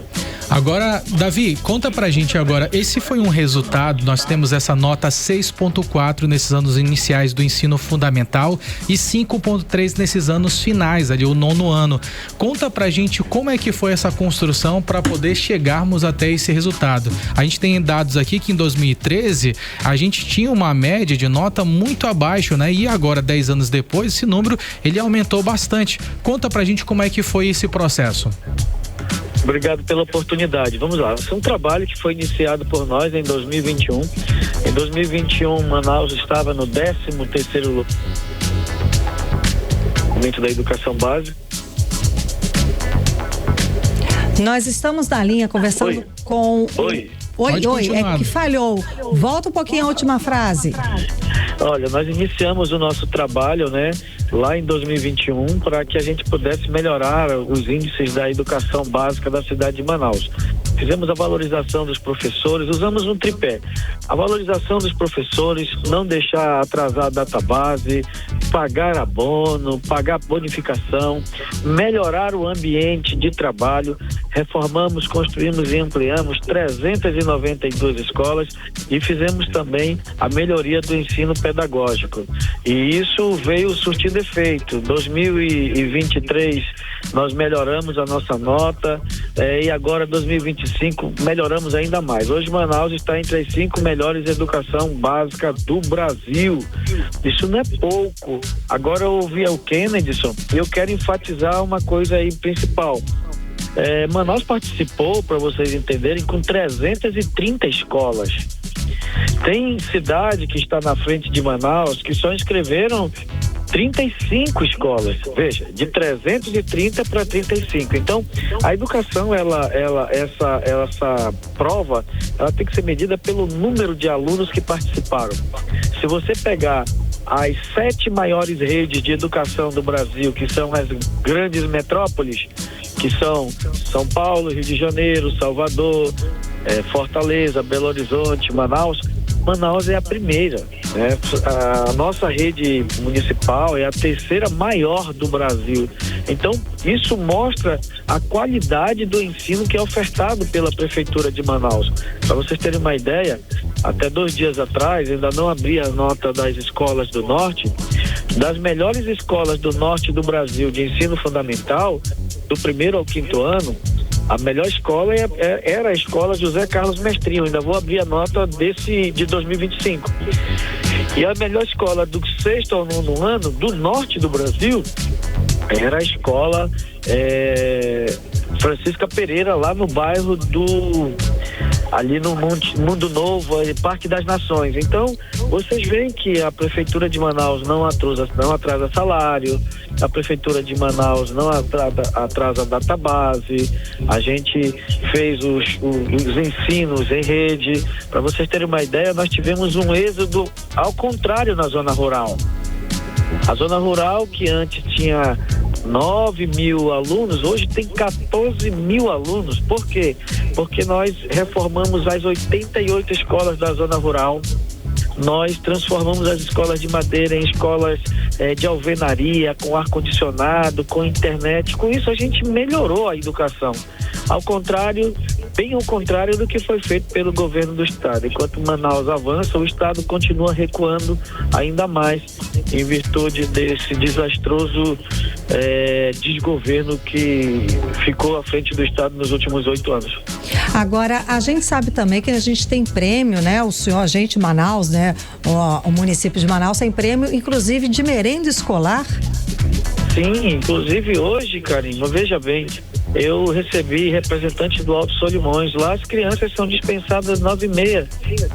Agora, Davi, conta pra gente agora, esse foi um resultado, nós temos essa nota 6.4 nesses anos iniciais do ensino fundamental e 5.3 nesses anos finais, ali o 9º ano. Conta pra gente como é que foi essa construção para poder chegarmos até esse resultado. A gente tem dados aqui que em 2013 a gente tinha uma média de nota muito abaixo, né? E agora, 10 anos depois, esse número ele aumentou bastante. Conta pra gente como é que foi esse processo. Obrigado pela oportunidade. Vamos lá. Esse é um trabalho que foi iniciado por nós em 2021. Em 2021, Manaus estava no 13º lugar da educação básica. Nós estamos na linha conversando com... Oi. Oi, é que falhou. Volta um pouquinho a última frase. Olha, nós iniciamos o nosso trabalho, né, lá em 2021, para que a gente pudesse melhorar os índices da educação básica da cidade de Manaus. Fizemos a valorização dos professores, usamos um tripé. A valorização dos professores, não deixar atrasar a database, pagar abono, pagar bonificação, melhorar o ambiente de trabalho. Reformamos, construímos e ampliamos 392 escolas e fizemos também a melhoria do ensino pedagógico. E isso veio surtindo efeito. 2023 nós melhoramos a nossa nota e agora 2025 melhoramos ainda mais. Hoje Manaus está entre as 5 melhores educação básica do Brasil. Isso não é pouco. Agora eu ouvi o Kennedson e eu quero enfatizar uma coisa aí principal. Manaus participou, para vocês entenderem, com 330 escolas. Tem cidade que está na frente de Manaus que só inscreveram 35 escolas, veja, de 330 para 35. Então, a educação, essa prova, ela tem que ser medida pelo número de alunos que participaram. Se você pegar as 7 maiores redes de educação do Brasil, que são as grandes metrópoles, que são São Paulo, Rio de Janeiro, Salvador, Fortaleza, Belo Horizonte, Manaus é a primeira, né? A nossa rede municipal é a 3ª maior do Brasil. Então, isso mostra a qualidade do ensino que é ofertado pela Prefeitura de Manaus. Para vocês terem uma ideia, até 2 dias atrás, ainda não abri a nota das escolas do Norte, das melhores escolas do Norte do Brasil de ensino fundamental, do 1º ao 5º ano, a melhor escola era a escola José Carlos Mestrinho. Ainda vou abrir a nota de 2025. E a melhor escola do 6º ao 9º ano do norte do Brasil era a escola Francisca Pereira, lá no bairro ali no Mundo Novo, Parque das Nações. Então, vocês veem que a Prefeitura de Manaus não atrasa salário, a Prefeitura de Manaus não atrasa a database, a gente fez os ensinos em rede. Para vocês terem uma ideia, nós tivemos um êxodo ao contrário na zona rural. A zona rural, que antes tinha 9.000 alunos, hoje tem 14.000 alunos. Por quê? Porque nós reformamos as 88 escolas da zona rural. Nós transformamos as escolas de madeira em escolas de alvenaria, com ar-condicionado, com internet. Com isso a gente melhorou a educação. Ao contrário, bem ao contrário do que foi feito pelo governo do estado. Enquanto Manaus avança, o estado continua recuando ainda mais em virtude desse desastroso desgoverno que ficou à frente do estado nos últimos 8 anos. Agora, a gente sabe também que a gente tem prêmio, né? A gente, Manaus, né? O município de Manaus tem prêmio, inclusive de merenda escolar. Sim, inclusive hoje, Karina, veja bem, eu recebi representantes do Alto Solimões. Lá as crianças são dispensadas às 9h30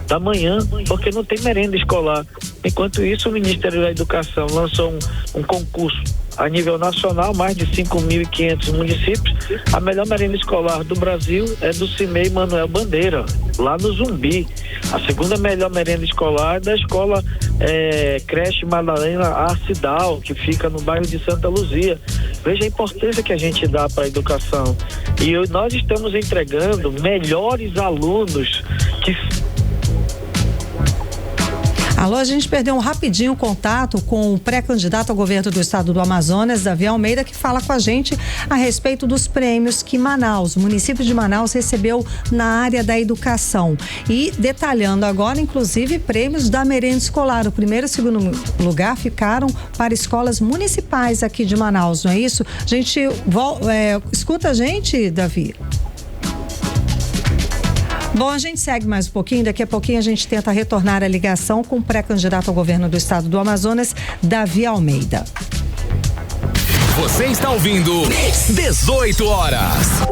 da manhã, porque não tem merenda escolar. Enquanto isso, o Ministério da Educação lançou um concurso a nível nacional, mais de 5.500 municípios. A melhor merenda escolar do Brasil é do CIMEI Manuel Bandeira, lá no Zumbi. A segunda melhor merenda escolar é da escola Creche Madalena Arcidal, que fica no bairro de Santa Luzia. Veja a importância que a gente dá para a educação. E nós estamos entregando melhores alunos que... Alô, a gente perdeu rapidinho o contato com o pré-candidato ao governo do estado do Amazonas, Davi Almeida, que fala com a gente a respeito dos prêmios que Manaus, o município de Manaus, recebeu na área da educação. E detalhando agora, inclusive, prêmios da merenda escolar. O primeiro e o segundo lugar ficaram para escolas municipais aqui de Manaus, não é isso? A gente escuta a gente, Davi? Bom, a gente segue mais um pouquinho, daqui a pouquinho a gente tenta retornar a ligação com o pré-candidato ao governo do estado do Amazonas, Davi Almeida. Você está ouvindo 18 horas.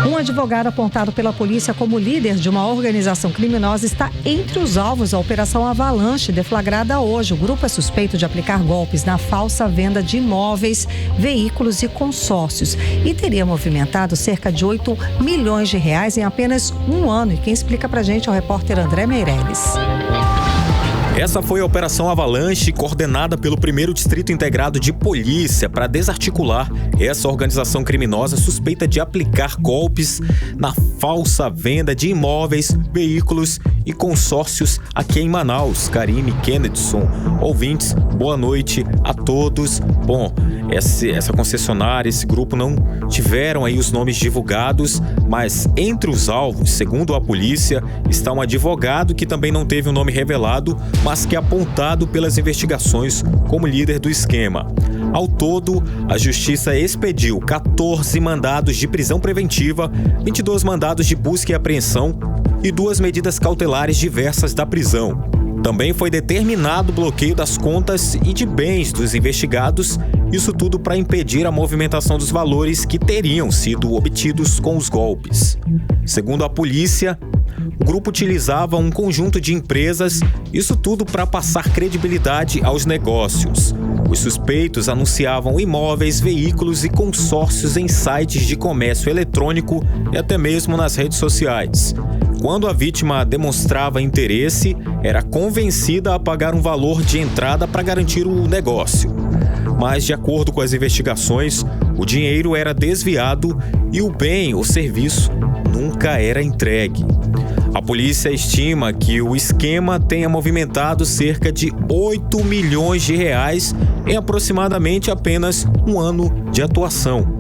Um advogado apontado pela polícia como líder de uma organização criminosa está entre os alvos da Operação Avalanche, deflagrada hoje. O grupo é suspeito de aplicar golpes na falsa venda de imóveis, veículos e consórcios e teria movimentado cerca de 8 milhões de reais em apenas um ano. E quem explica pra gente é o repórter André Meirelles. Essa foi a Operação Avalanche, coordenada pelo 1º Distrito Integrado de Polícia para desarticular essa organização criminosa suspeita de aplicar golpes na falsa venda de imóveis, veículos e consórcios aqui em Manaus. Karine, Kennedson, ouvintes, boa noite a todos. Bom, essa concessionária, esse grupo não tiveram aí os nomes divulgados, mas entre os alvos, segundo a polícia, está um advogado que também não teve o nome revelado, mas que é apontado pelas investigações como líder do esquema. Ao todo, a Justiça expediu 14 mandados de prisão preventiva, 22 mandados de busca e apreensão e 2 medidas cautelares diversas da prisão. Também foi determinado o bloqueio das contas e de bens dos investigados, isso tudo para impedir a movimentação dos valores que teriam sido obtidos com os golpes. Segundo a polícia, o grupo utilizava um conjunto de empresas, isso tudo para passar credibilidade aos negócios. Os suspeitos anunciavam imóveis, veículos e consórcios em sites de comércio eletrônico e até mesmo nas redes sociais. Quando a vítima demonstrava interesse, era convencida a pagar um valor de entrada para garantir o negócio. Mas, de acordo com as investigações, o dinheiro era desviado e o bem ou serviço nunca era entregue. A polícia estima que o esquema tenha movimentado cerca de 8 milhões de reais em aproximadamente apenas um ano de atuação.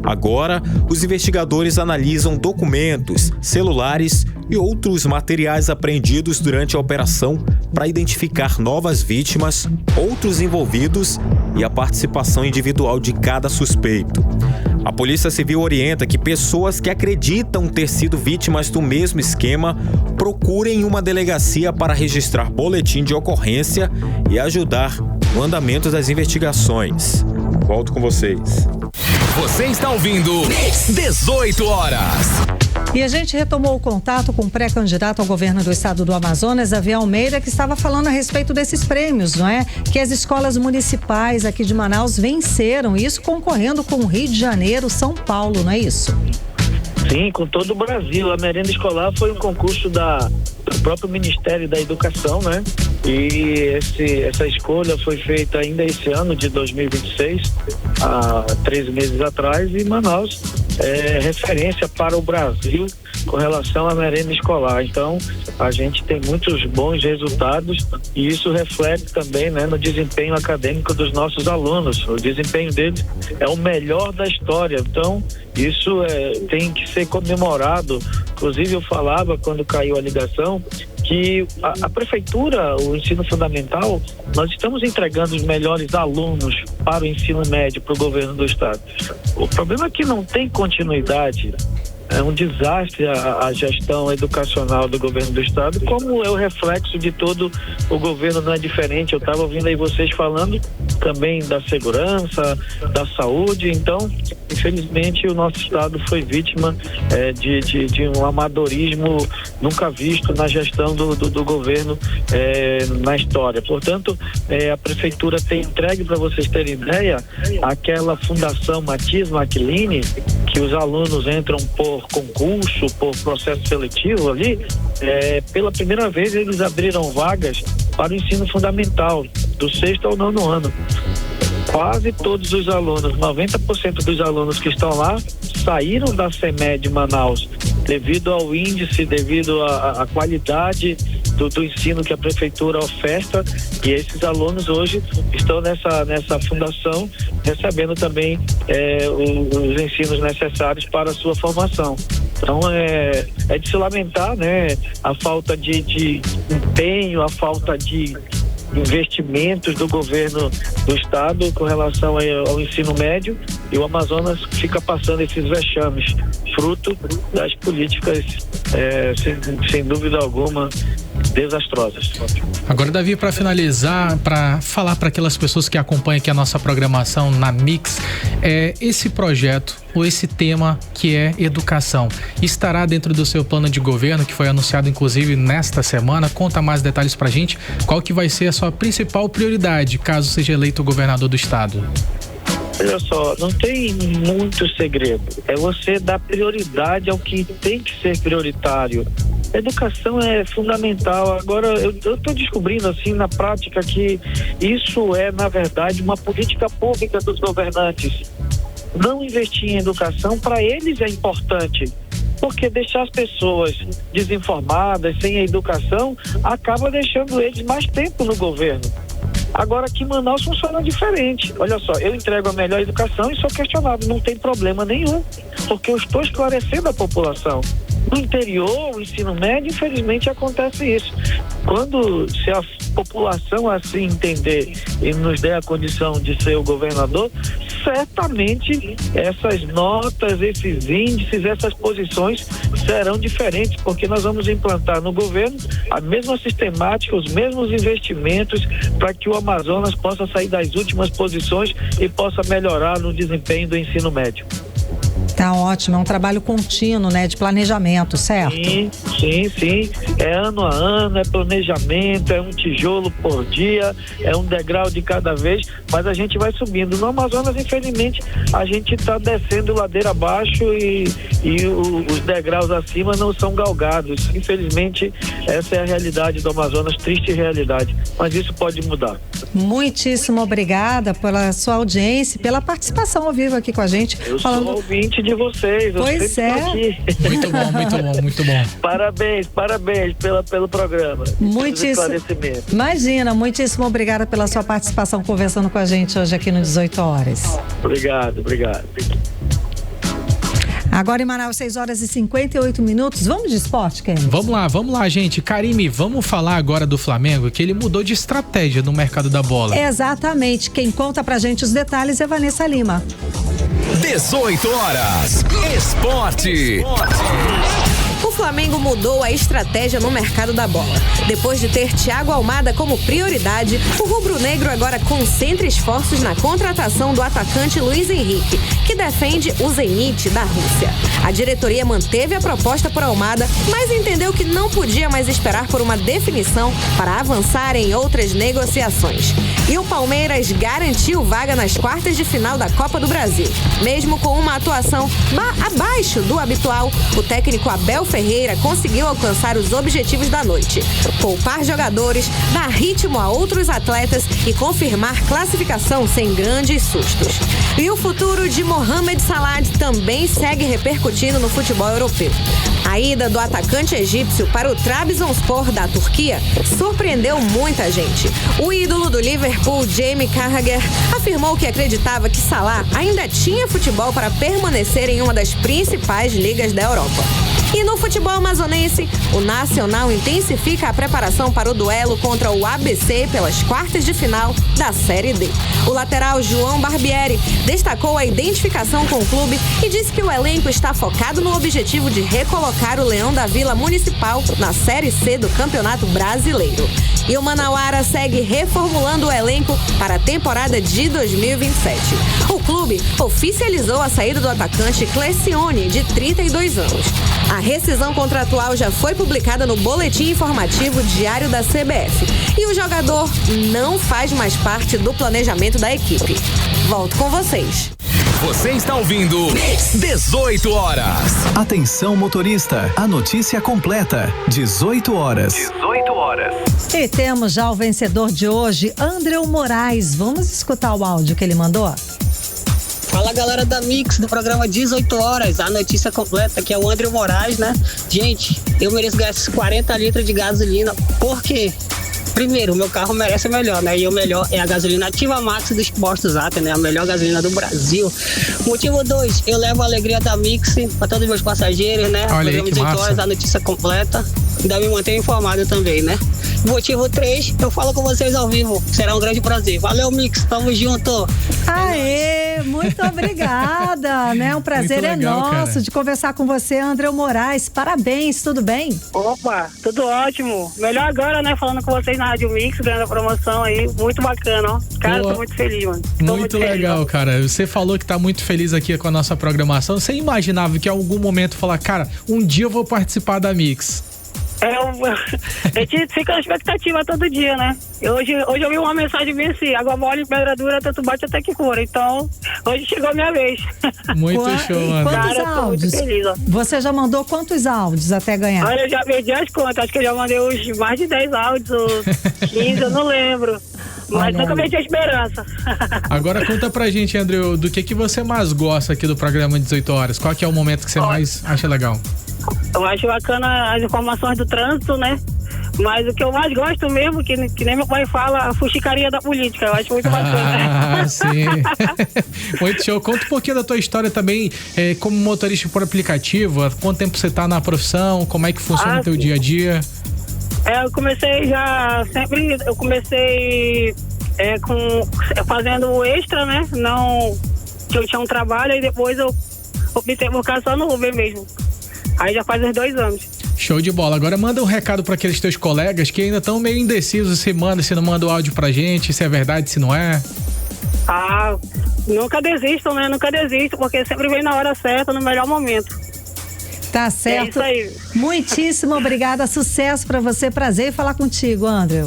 Agora, os investigadores analisam documentos, celulares e outros materiais apreendidos durante a operação para identificar novas vítimas, outros envolvidos e a participação individual de cada suspeito. A Polícia Civil orienta que pessoas que acreditam ter sido vítimas do mesmo esquema procurem uma delegacia para registrar boletim de ocorrência e ajudar no andamento das investigações. Volto com vocês. Você está ouvindo 18 horas. E a gente retomou o contato com o pré-candidato ao governo do estado do Amazonas, Davi Almeida, que estava falando a respeito desses prêmios, não é? Que as escolas municipais aqui de Manaus venceram, isso concorrendo com o Rio de Janeiro, São Paulo, não é isso? Sim, com todo o Brasil. A merenda escolar foi um concurso do próprio Ministério da Educação, né? E essa escolha foi feita ainda esse ano de 2026, há 13 meses atrás, e Manaus é referência para o Brasil com relação à merenda escolar. Então, a gente tem muitos bons resultados e isso reflete também, né, no desempenho acadêmico dos nossos alunos. O desempenho deles é o melhor da história. Então, isso tem que ser comemorado. Inclusive, eu falava, quando caiu a ligação, que a prefeitura, o ensino fundamental, nós estamos entregando os melhores alunos para o ensino médio, para o governo do estado. O problema é que não tem continuidade. É um desastre a gestão educacional do governo do estado, como é o reflexo de todo o governo, não é diferente. Eu estava ouvindo aí vocês falando também da segurança, da saúde. Então, infelizmente, o nosso estado foi vítima de um amadorismo nunca visto na gestão do governo na história. Portanto, a prefeitura tem entregue, para vocês terem ideia, aquela Fundação Matias Maquiline, que os alunos entram por concurso, por processo seletivo ali. Pela primeira vez eles abriram vagas para o ensino fundamental, do 6º ao 9º ano. Quase todos os alunos, 90% dos alunos que estão lá, saíram da CEMED Manaus devido ao índice, devido à qualidade do ensino que a prefeitura oferta, e esses alunos hoje estão nessa fundação recebendo também os ensinos necessários para a sua formação. Então é de se lamentar, né, a falta de empenho, a falta de investimentos do governo do estado com relação ao ensino médio, e o Amazonas fica passando esses vexames, fruto das políticas, sem dúvida alguma, desastrosas. Agora, Davi, para finalizar, para falar para aquelas pessoas que acompanham aqui a nossa programação na Mix, esse projeto ou esse tema que é educação estará dentro do seu plano de governo, que foi anunciado inclusive nesta semana? Conta mais detalhes pra gente, qual que vai ser a sua principal prioridade caso seja eleito governador do estado? Olha só, não tem muito segredo, é você dar prioridade ao que tem que ser prioritário. A educação é fundamental. Agora, eu estou descobrindo assim na prática que isso é, na verdade, uma política pública dos governantes. Não investir em educação, para eles é importante, porque deixar as pessoas desinformadas, sem a educação, acaba deixando eles mais tempo no governo. Agora, aqui em Manaus funciona diferente. Olha só, eu entrego a melhor educação e sou questionado, não tem problema nenhum, porque eu estou esclarecendo a população. No interior, o ensino médio, infelizmente, acontece isso. Se a população assim entender e nos der a condição de ser o governador, certamente essas notas, esses índices, essas posições serão diferentes, porque nós vamos implantar no governo a mesma sistemática, os mesmos investimentos para que o Amazonas possa sair das últimas posições e possa melhorar no desempenho do ensino médio. Tá ótimo, é um trabalho contínuo, né, de planejamento, certo? Sim, é ano a ano, é planejamento, é um tijolo por dia, é um degrau de cada vez, mas a gente vai subindo. No Amazonas, infelizmente, a gente está descendo ladeira abaixo e os degraus acima não são galgados. Infelizmente, essa é a realidade do Amazonas, triste realidade, mas isso pode mudar. Muitíssimo obrigada pela sua audiência e pela participação ao vivo aqui com a gente. Eu sou ouvinte de vocês. Pois é. Muito bom. Parabéns pelo programa. Imagina, muitíssimo obrigada pela sua participação conversando com a gente hoje aqui no 18 horas. Obrigado. Agora em Manaus, 6h58. Vamos de esporte, Ken? Vamos lá, gente. Karime, vamos falar agora do Flamengo, que ele mudou de estratégia no mercado da bola. Exatamente. Quem conta pra gente os detalhes é Vanessa Lima. 18 horas. Esporte. O Flamengo mudou a estratégia no mercado da bola. Depois de ter Thiago Almada como prioridade, o rubro-negro agora concentra esforços na contratação do atacante Luiz Henrique, que defende o Zenit da Rússia. A diretoria manteve a proposta por Almada, mas entendeu que não podia mais esperar por uma definição para avançar em outras negociações. E o Palmeiras garantiu vaga nas quartas de final da Copa do Brasil. Mesmo com uma atuação abaixo do habitual, o técnico Abel Ferreira conseguiu alcançar os objetivos da noite: poupar jogadores, dar ritmo a outros atletas e confirmar classificação sem grandes sustos. E o futuro de Mohamed Salah também segue repercutindo no futebol europeu. A ida do atacante egípcio para o Trabzonspor da Turquia surpreendeu muita gente. O ídolo do Liverpool, Jamie Carragher, afirmou que acreditava que Salah ainda tinha futebol para permanecer em uma das principais ligas da Europa. E no futebol amazonense, o Nacional intensifica a preparação para o duelo contra o ABC pelas quartas de final da Série D. O lateral João Barbieri destacou a identificação com o clube e disse que o elenco está focado no objetivo de recolocar o Leão da Vila Municipal na Série C do Campeonato Brasileiro. E o Manauara segue reformulando o elenco para a temporada de 2027. O clube oficializou a saída do atacante Clecione, de 32 anos. A rescisão contratual já foi publicada no Boletim Informativo Diário da CBF. E o jogador não faz mais parte do planejamento da equipe. Volto com vocês. Você está ouvindo 18 horas. Atenção, motorista. A notícia completa. 18 horas. E temos já o vencedor de hoje, Andreu Moraes. Vamos escutar o áudio que ele mandou? Fala, galera da Mix, do programa 18 horas, a notícia completa, que é o André Moraes, né? Gente, eu mereço ganhar esses 40 litros de gasolina, por quê? Primeiro, o meu carro merece o melhor, né? E o melhor é a gasolina Ativa Max dos postos Atem, né? A melhor gasolina do Brasil. Motivo 2, eu levo a alegria da Mix para todos os meus passageiros, né? Olha aí, programa 18 massa. horas, a notícia completa. Ainda me mantenho informado também, né? Motivo 3, eu falo com vocês ao vivo. Será um grande prazer. Valeu, Mix. Tamo junto. Aê, muito obrigada, né? Um prazer Muito legal, é nosso cara. de conversar com você, André Moraes. Parabéns, tudo bem? Opa, tudo ótimo. Melhor agora, né? Falando com vocês na Rádio Mix, ganhando a promoção aí. Muito bacana, ó. Cara, Boa. tô muito feliz, mano. Tô Muito feliz, legal, ó. cara. Você falou que tá muito feliz aqui com a nossa programação. Você imaginava que em algum momento falar, cara, um dia eu vou participar da Mix? A gente fica na expectativa todo dia, né? Hoje eu vi uma mensagem bem assim: água mole em pedra dura, tanto bate até que cura. Então, hoje chegou a minha vez. Muito show, mano. Quantos Cara, eu tô muito áudios? feliz, ó. Você já mandou quantos áudios até ganhar? Olha, eu já perdi as contas. Acho que eu já mandei uns mais de 10 áudios, ou 15, eu não lembro. Mas Olha nunca aí. perdi a esperança. Agora conta pra gente, André, do que você mais gosta aqui do programa 18 horas? Qual que é o momento que você mais acha legal? Eu acho bacana as informações do trânsito, né? Mas o que eu mais gosto mesmo, que nem meu pai fala, a fuxicaria da política. Eu acho muito bacana. Ah, sim. Muito show. Conta um pouquinho da tua história também, como motorista por aplicativo. Há quanto tempo você tá na profissão? Como é que funciona o teu sim. dia a dia? Eu comecei fazendo extra, né? Não, que eu tinha um trabalho e depois eu optei por ficar só no Uber mesmo. Aí já faz uns 2 anos. Show de bola. Agora manda um recado para aqueles teus colegas que ainda estão meio indecisos se manda, se não manda o áudio pra gente, se é verdade, se não é. Ah, nunca desistam, né? Nunca desistam, porque sempre vem na hora certa, no melhor momento. Tá certo. É isso aí. Muitíssimo obrigada. Sucesso pra você. Prazer em falar contigo, André.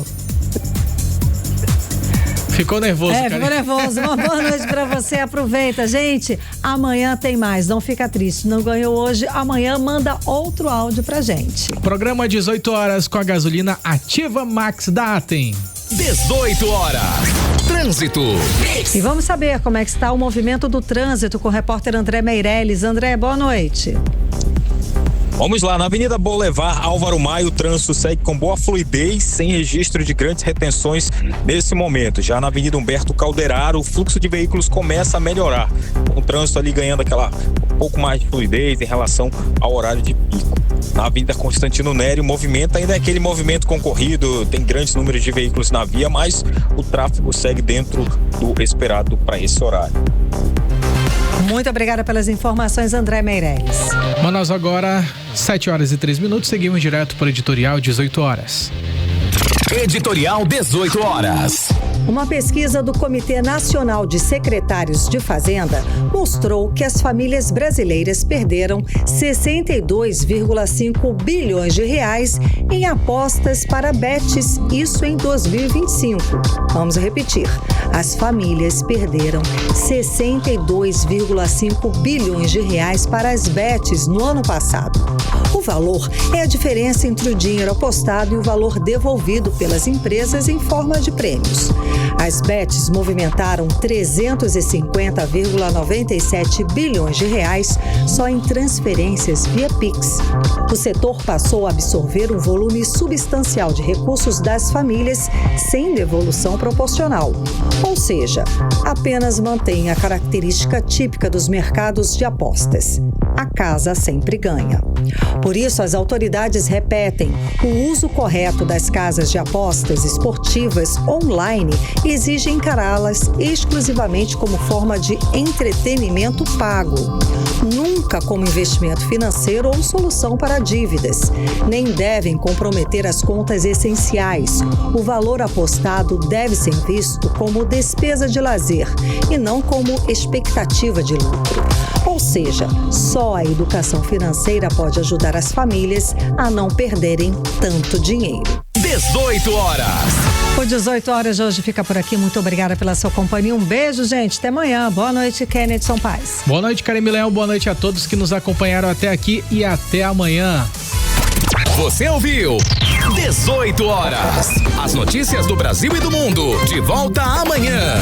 Ficou nervoso, cara. Ficou nervoso. Uma boa noite pra você. Aproveita, gente. Amanhã tem mais. Não fica triste. Não ganhou hoje. Amanhã manda outro áudio pra gente. Programa 18 horas com a gasolina Ativa Max da Atem. 18 horas. Trânsito. E vamos saber como é que está o movimento do trânsito com o repórter André Meirelles. André, boa noite. Vamos lá, na Avenida Boulevard Álvaro Maio, o trânsito segue com boa fluidez, sem registro de grandes retenções nesse momento. Já na Avenida Humberto Calderaro, o fluxo de veículos começa a melhorar, com o trânsito ali ganhando um pouco mais de fluidez em relação ao horário de pico. Na Avenida Constantino Nery, o movimento ainda é aquele movimento concorrido, tem grandes números de veículos na via, mas o tráfego segue dentro do esperado para esse horário. Muito obrigada pelas informações, André Meirelles. Manaus agora, 7 horas e 3 minutos, seguimos direto para o editorial 18 horas. Editorial 18 horas. Uma pesquisa do Comitê Nacional de Secretários de Fazenda mostrou que as famílias brasileiras perderam 62,5 bilhões de reais em apostas para bets, isso em 2025. Vamos repetir. As famílias perderam 62,5 bilhões de reais para as bets no ano passado. O valor é a diferença entre o dinheiro apostado e o valor devolvido pelas empresas em forma de prêmios. As bets movimentaram 350,97 bilhões de reais só em transferências via Pix. O setor passou a absorver um volume substancial de recursos das famílias sem devolução proporcional. Ou seja, apenas mantém a característica típica dos mercados de apostas. A casa sempre ganha. Por isso, as autoridades repetem: o uso correto das casas de apostas esportivas online exige encará-las exclusivamente como forma de entretenimento pago, nunca como investimento financeiro ou solução para dívidas. Nem devem comprometer as contas essenciais. O valor apostado deve ser visto como despesa de lazer e não como expectativa de lucro. Ou seja, só a educação financeira pode ajudar as famílias a não perderem tanto dinheiro. 18 horas. O 18 horas de hoje fica por aqui. Muito obrigada pela sua companhia. Um beijo, gente. Até amanhã. Boa noite, Kennedy Paz. Boa noite, Karime Leão. Boa noite a todos que nos acompanharam até aqui e até amanhã. Você ouviu 18 horas. As notícias do Brasil e do mundo. De volta amanhã.